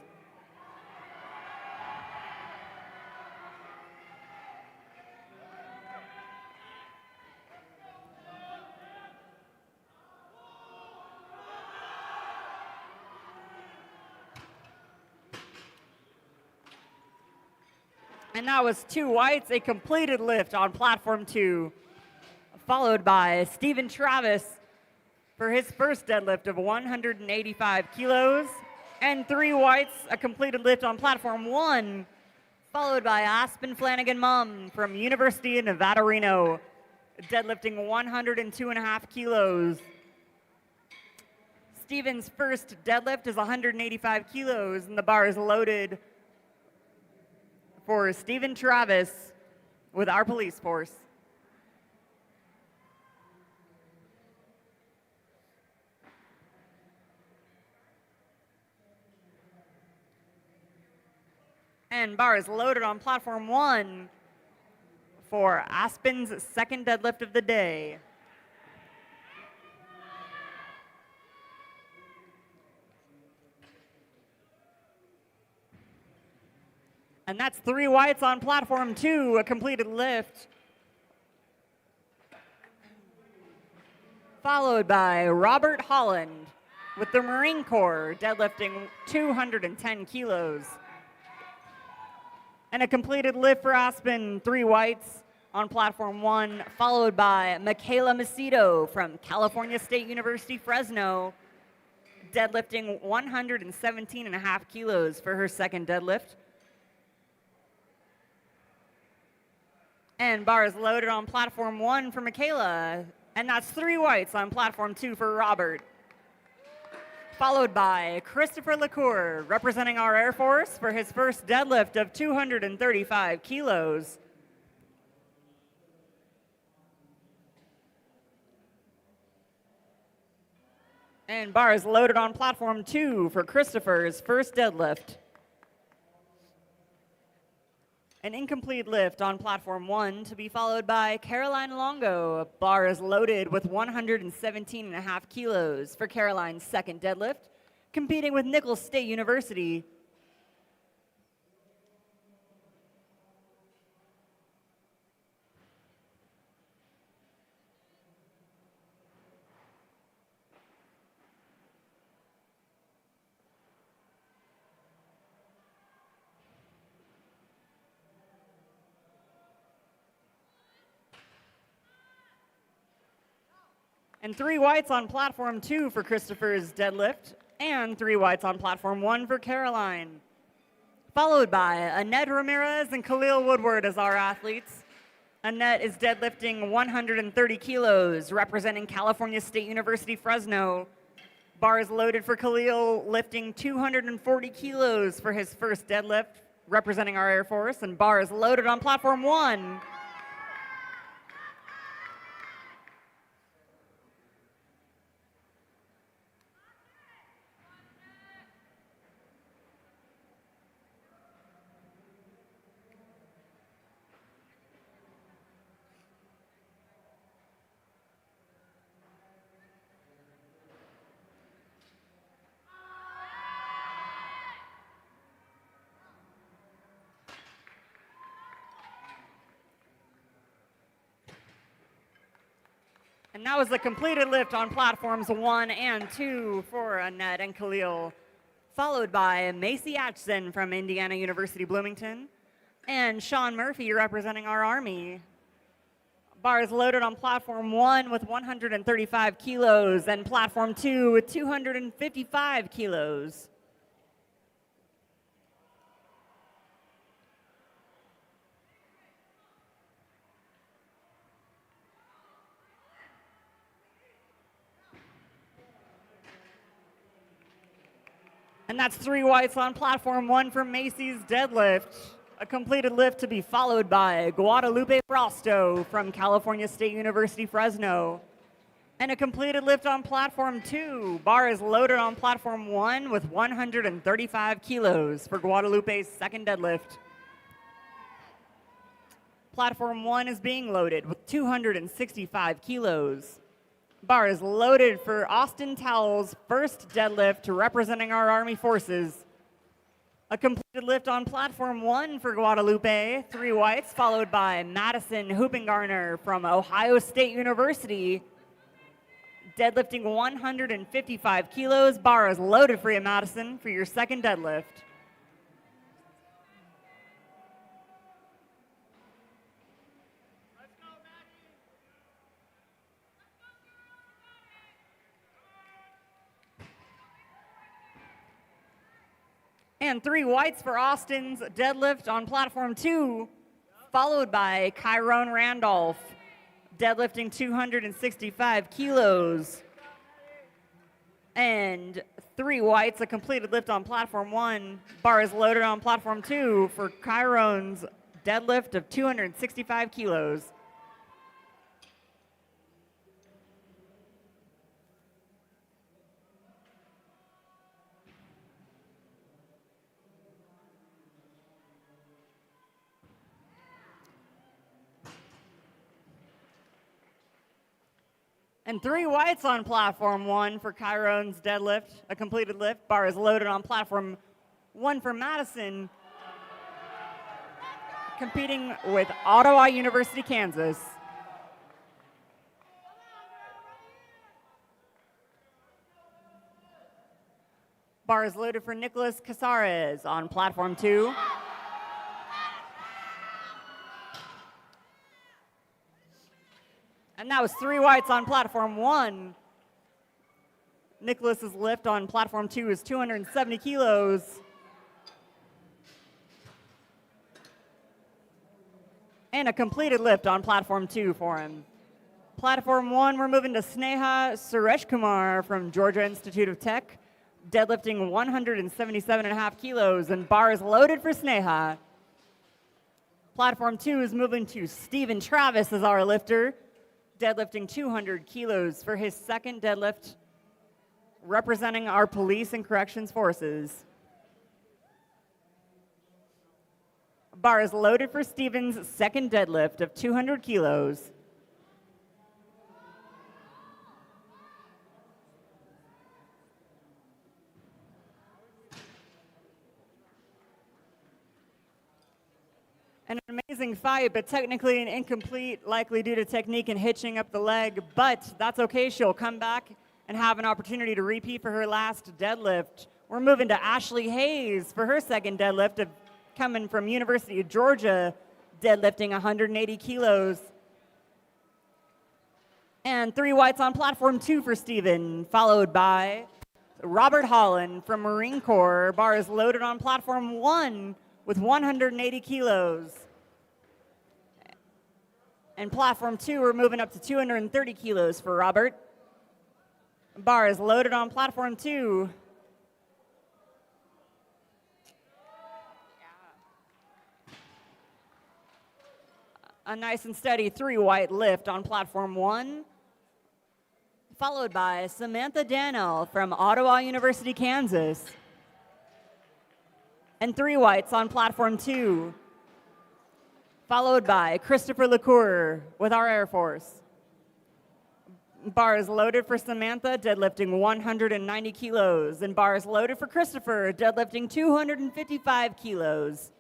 And that was 2 whites, a completed lift on platform 2, followed by Stephen Travis for his first deadlift of 185 kilos. And 3 whites, a completed lift on platform 1, followed by Aspen Flanagan Mum from University of Nevada, Reno, deadlifting 102.5 kilos. Stephen's first deadlift is 185 kilos, and the bar is loaded for Stephen Travis with our police force. And bar is loaded on platform 1 for Aspen's second deadlift of the day. And that's 3 whites on platform 2, a completed lift. Followed by Robert Holland with the Marine Corps, deadlifting 210 kilos. And a completed lift for Aspen, 3 whites on platform 1, followed by Michaela Macedo from California State University, Fresno, deadlifting 117.5 kilos for her second deadlift. And bar is loaded on platform 1 for Michaela, and that's 3 whites on platform 2 for Robert. Followed by Christopher LaCour, representing our Air Force for his first deadlift of 235 kilos. And bar is loaded on platform 2 for Christopher's first deadlift. An incomplete lift on platform 1 to be followed by Caroline Longo. Bar is loaded with 117.5 kilos for Caroline's second deadlift, competing with Nicholls State University. And 3 whites on platform 2 for Christopher's deadlift, and 3 whites on platform 1 for Caroline. Followed by Annette Ramirez and Khalil Woodward as our athletes. Annette is deadlifting 130 kilos, representing California State University, Fresno. Bar is loaded for Khalil, lifting 240 kilos for his first deadlift, representing our Air Force, and bar is loaded on platform 1. And that was the completed lift on platforms 1 and 2 for Annette and Khalil, followed by Macy Atchison from Indiana University, Bloomington, and Sean Murphy representing our Army. Bar is loaded on platform 1 with 135 kilos and platform 2 with 255 kilos. And that's 3 whites on platform 1 for Macy's deadlift. A completed lift to be followed by Guadalupe Frosto from California State University, Fresno. And a completed lift on platform 2. Bar is loaded on platform 1 with 135 kilos for Guadalupe's second deadlift. Platform 1 is being loaded with 265 kilos. Bar is loaded for Austin Towell's first deadlift representing our Army forces. A completed lift on platform 1 for Guadalupe, 3 whites, followed by Madison Hoopengarner from Ohio State University, deadlifting 155 kilos. Bar is loaded for you, Madison, for your second deadlift. And 3 whites for Austin's deadlift on platform 2, followed by Chiron Randolph, deadlifting 265 kilos. And 3 whites, a completed lift on platform 1. Bar is loaded on platform 2 for Chiron's deadlift of 265 kilos. And 3 whites on platform 1 for Chiron's deadlift, a completed lift. Bar is loaded on platform 1 for Madison, competing with Ottawa University, Kansas. Bar is loaded for Nicholas Casares on platform 2. And that was 3 whites on platform 1. Nicholas's lift on platform 2 is 270 kilos. And a completed lift on platform 2 for him. Platform 1, we're moving to Sneha Sureshkumar from Georgia Institute of Tech, deadlifting 177.5 kilos, and bar is loaded for Sneha. Platform 2 is moving to Stephen Travis as our lifter, deadlifting 200 kilos for his second deadlift, representing our police and corrections forces. Bar is loaded for Stephen's second deadlift of 200 kilos. An amazing fight, but technically an incomplete, likely due to technique and hitching up the leg, but that's okay. She'll come back and have an opportunity to repeat for her last deadlift. We're moving to Ashley Hayes for her second deadlift, coming from University of Georgia, deadlifting 180 kilos. And 3 whites on platform 2 for Stephen, followed by Robert Holland from Marine Corps. Bar is loaded on platform 1 with 180 kilos. And platform 2, we're moving up to 230 kilos for Robert. Bar is loaded on platform 2. A nice and steady 3 white lift on platform 1, followed by Samantha Dannell from Ottawa University, Kansas. And 3 whites on platform 2, followed by Christopher LaCour with our Air Force. Bar is loaded for Samantha, deadlifting 190 kilos, and bar is loaded for Christopher, deadlifting 255 kilos.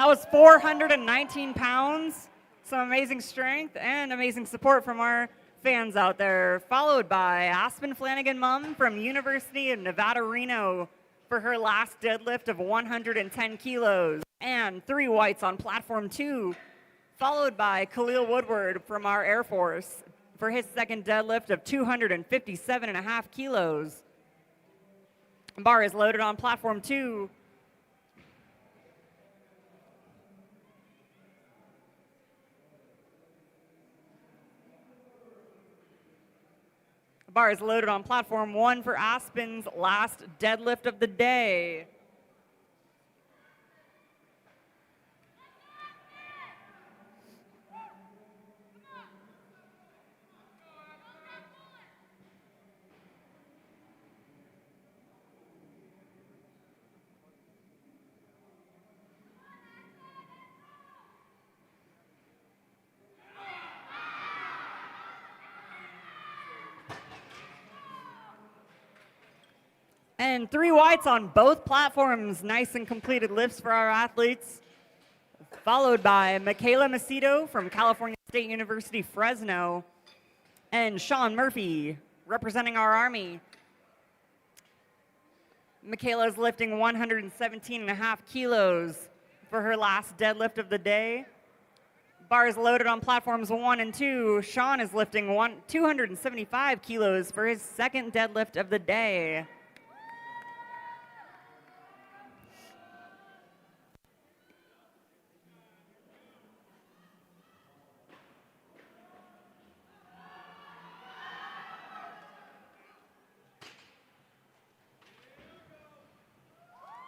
That was 419 pounds. Some amazing strength and amazing support from our fans out there. Followed by Aspen Flanagan Mum from University of Nevada, Reno for her last deadlift of 110 kilos. And 3 whites on platform 2. Followed by Khalil Woodward from our Air Force for his second deadlift of 257.5 kilos. Bar is loaded on platform 2. Bar is loaded on platform 1 for Aspen's last deadlift of the day. And 3 whites on both platforms. Nice and completed lifts for our athletes. Followed by Michaela Macedo from California State University, Fresno. And Sean Murphy, representing our Army. Michaela's lifting 117.5 kilos for her last deadlift of the day. Bar is loaded on platforms 1 and 2. Sean is lifting 275 kilos for his second deadlift of the day.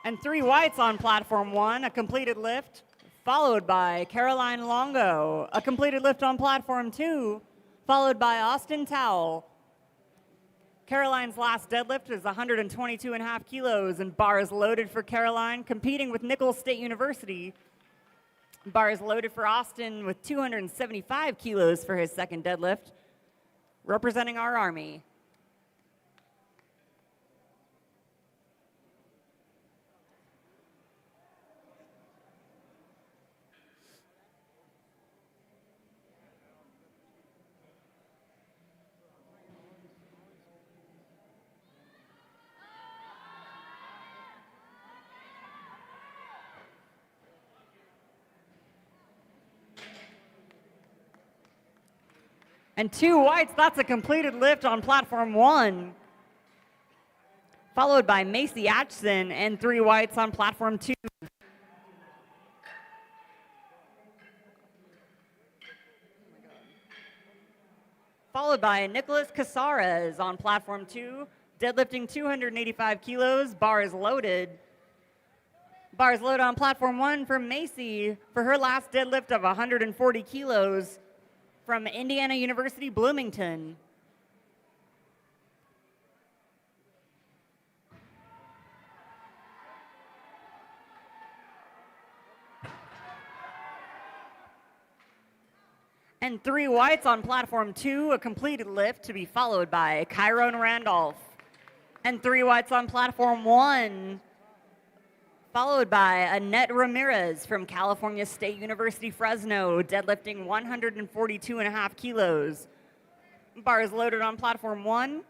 And 3 whites on platform 1, a completed lift, followed by Caroline Longo, a completed lift on platform 2, followed by Austin Towell. Caroline's last deadlift is 122.5 kilos, and bar is loaded for Caroline, competing with Nicholls State University. Bar is loaded for Austin with 275 kilos for his second deadlift, representing our Army. And 2 whites, that's a completed lift on platform 1. Followed by Macy Atchison and 3 whites on platform 2. Followed by Nicholas Casares on platform 2, deadlifting 285 kilos, bar is loaded. Bar is loaded on platform 1 for Macy for her last deadlift of 140 kilos. From Indiana University, Bloomington. And 3 whites on platform 2, a completed lift to be followed by Chiron Randolph. And 3 whites on platform 1, followed by Annette Ramirez from California State University, Fresno, deadlifting 142.5 kilos. Bar is loaded on platform 1,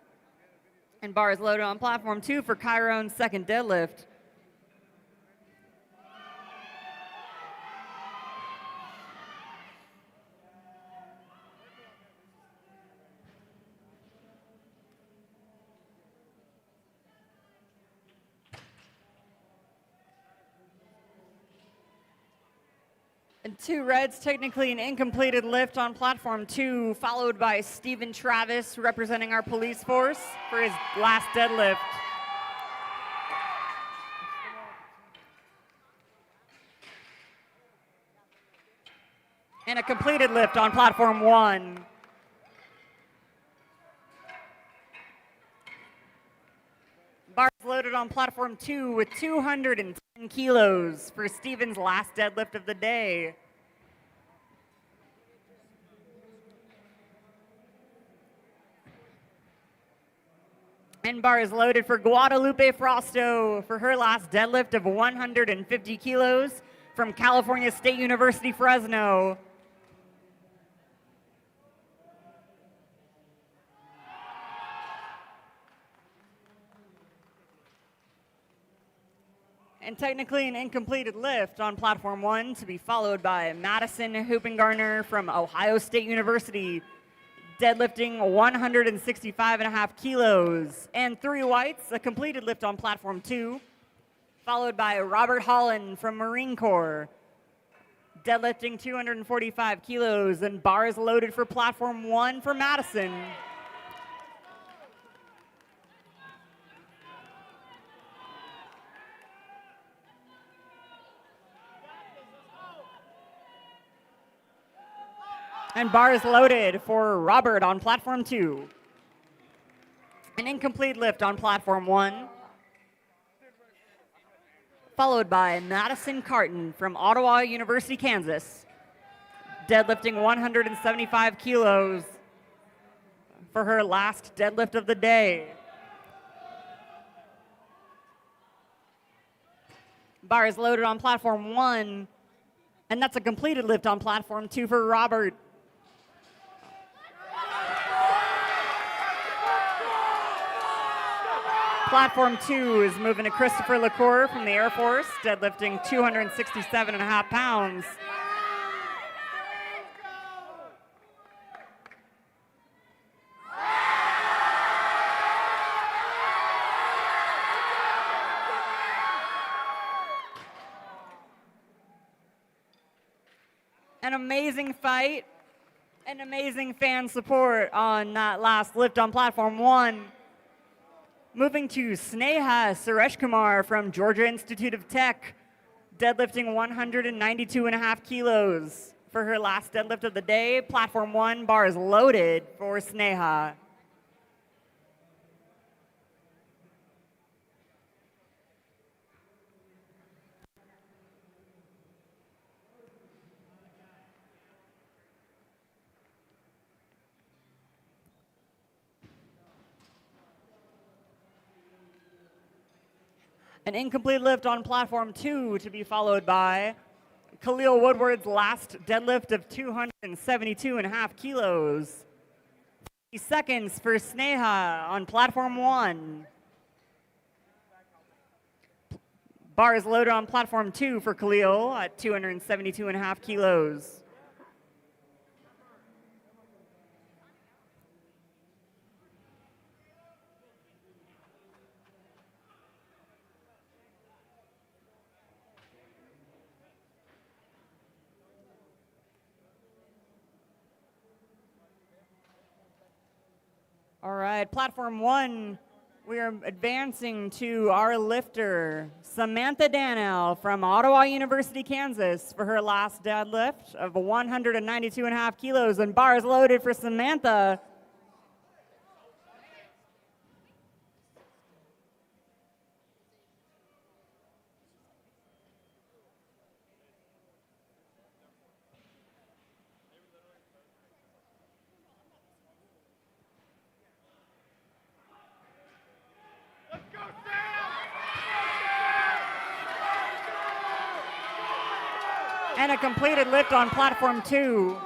and bar is loaded on platform 2 for Chiron's second deadlift. And 2 reds, technically an incompleted lift on platform 2, followed by Stephen Travis, representing our police force, for his last deadlift. And a completed lift on platform 1. Bars loaded on platform 2 with 210 kilos for Stephen's last deadlift of the day. And bar is loaded for Guadalupe Frosto for her last deadlift of 150 kilos from California State University, Fresno. And technically an incompleted lift on platform 1 to be followed by Madison Hoopengarner from Ohio State University, deadlifting 165.5 kilos. And 3 whites, a completed lift on platform 2, followed by Robert Holland from Marine Corps, deadlifting 245 kilos and bars loaded for platform 1 for Madison. And bars loaded for Robert on platform 2. An incomplete lift on platform 1, followed by Madison Carton from Ottawa University, Kansas, deadlifting 175 kilos for her last deadlift of the day. Bars loaded on platform 1, and that's a completed lift on platform 2 for Robert. Platform 2 is moving to Christopher LaCour from the Air Force, deadlifting 267.5 pounds. An amazing fight, and amazing fan support on that last lift on platform 1. Moving to Sneha Sureshkumar from Georgia Institute of Tech, deadlifting 192.5 kilos for her last deadlift of the day. Platform 1, bars loaded for Sneha. An incomplete lift on platform 2 to be followed by Khalil Woodward's last deadlift of 272.5 kilos. 50 seconds for Sneha on platform 1. Bars loaded on platform 2 for Khalil at 272.5 kilos. All right, platform 1, we are advancing to our lifter, Samantha Dannell from Ottawa University, Kansas, for her last deadlift of 192.5 kilos, and bars loaded for Samantha. And a completed lift on platform 2.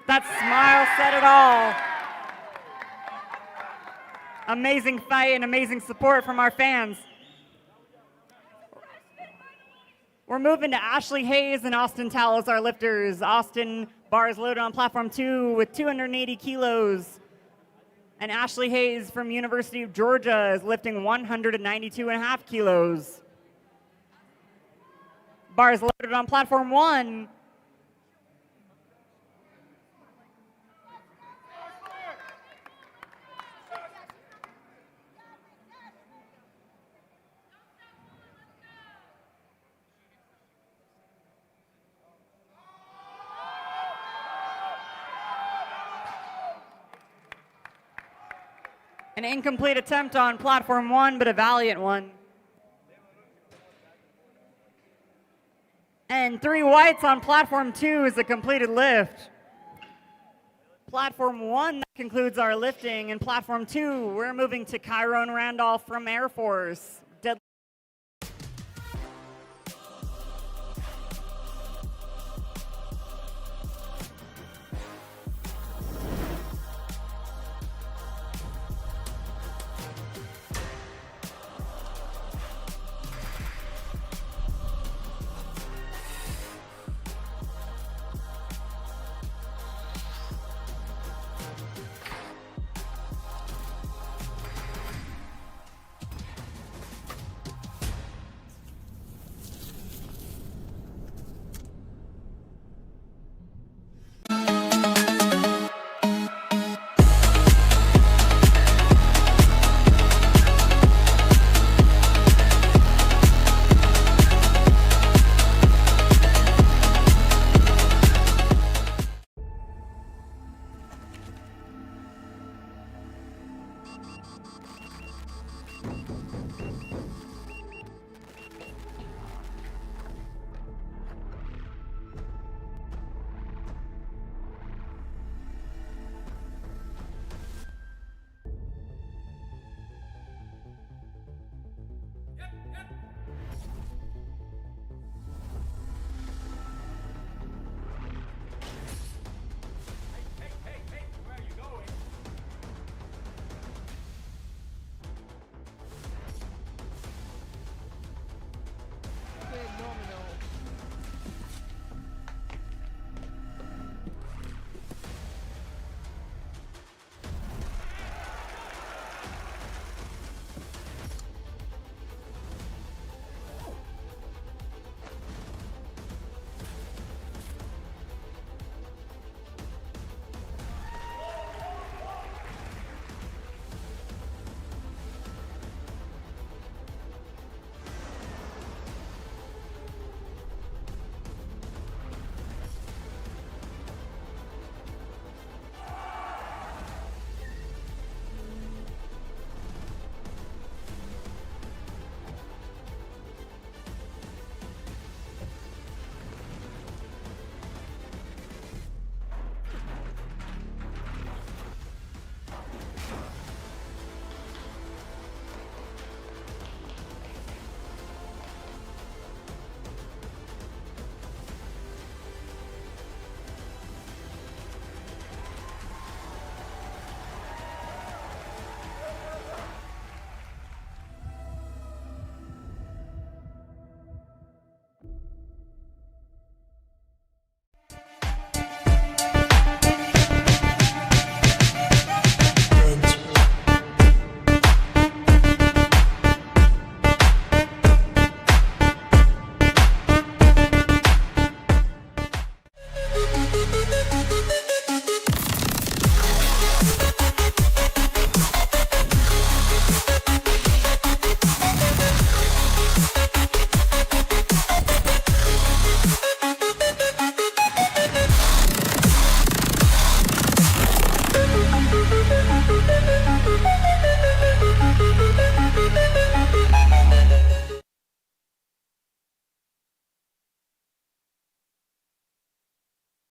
That smile said it all. Amazing fight and amazing support from our fans. We're moving to Ashley Hayes and Austin Tallis, our lifters. Austin, bars loaded on platform 2 with 280 kilos. And Ashley Hayes from University of Georgia is lifting 192.5 kilos. Bars loaded on platform 1. An incomplete attempt on platform 1, but a valiant one. And And 3 whites on platform 2 is a completed lift. Platform 1 concludes our lifting, and platform 2, we're moving to Chiron Randolph from Air Force.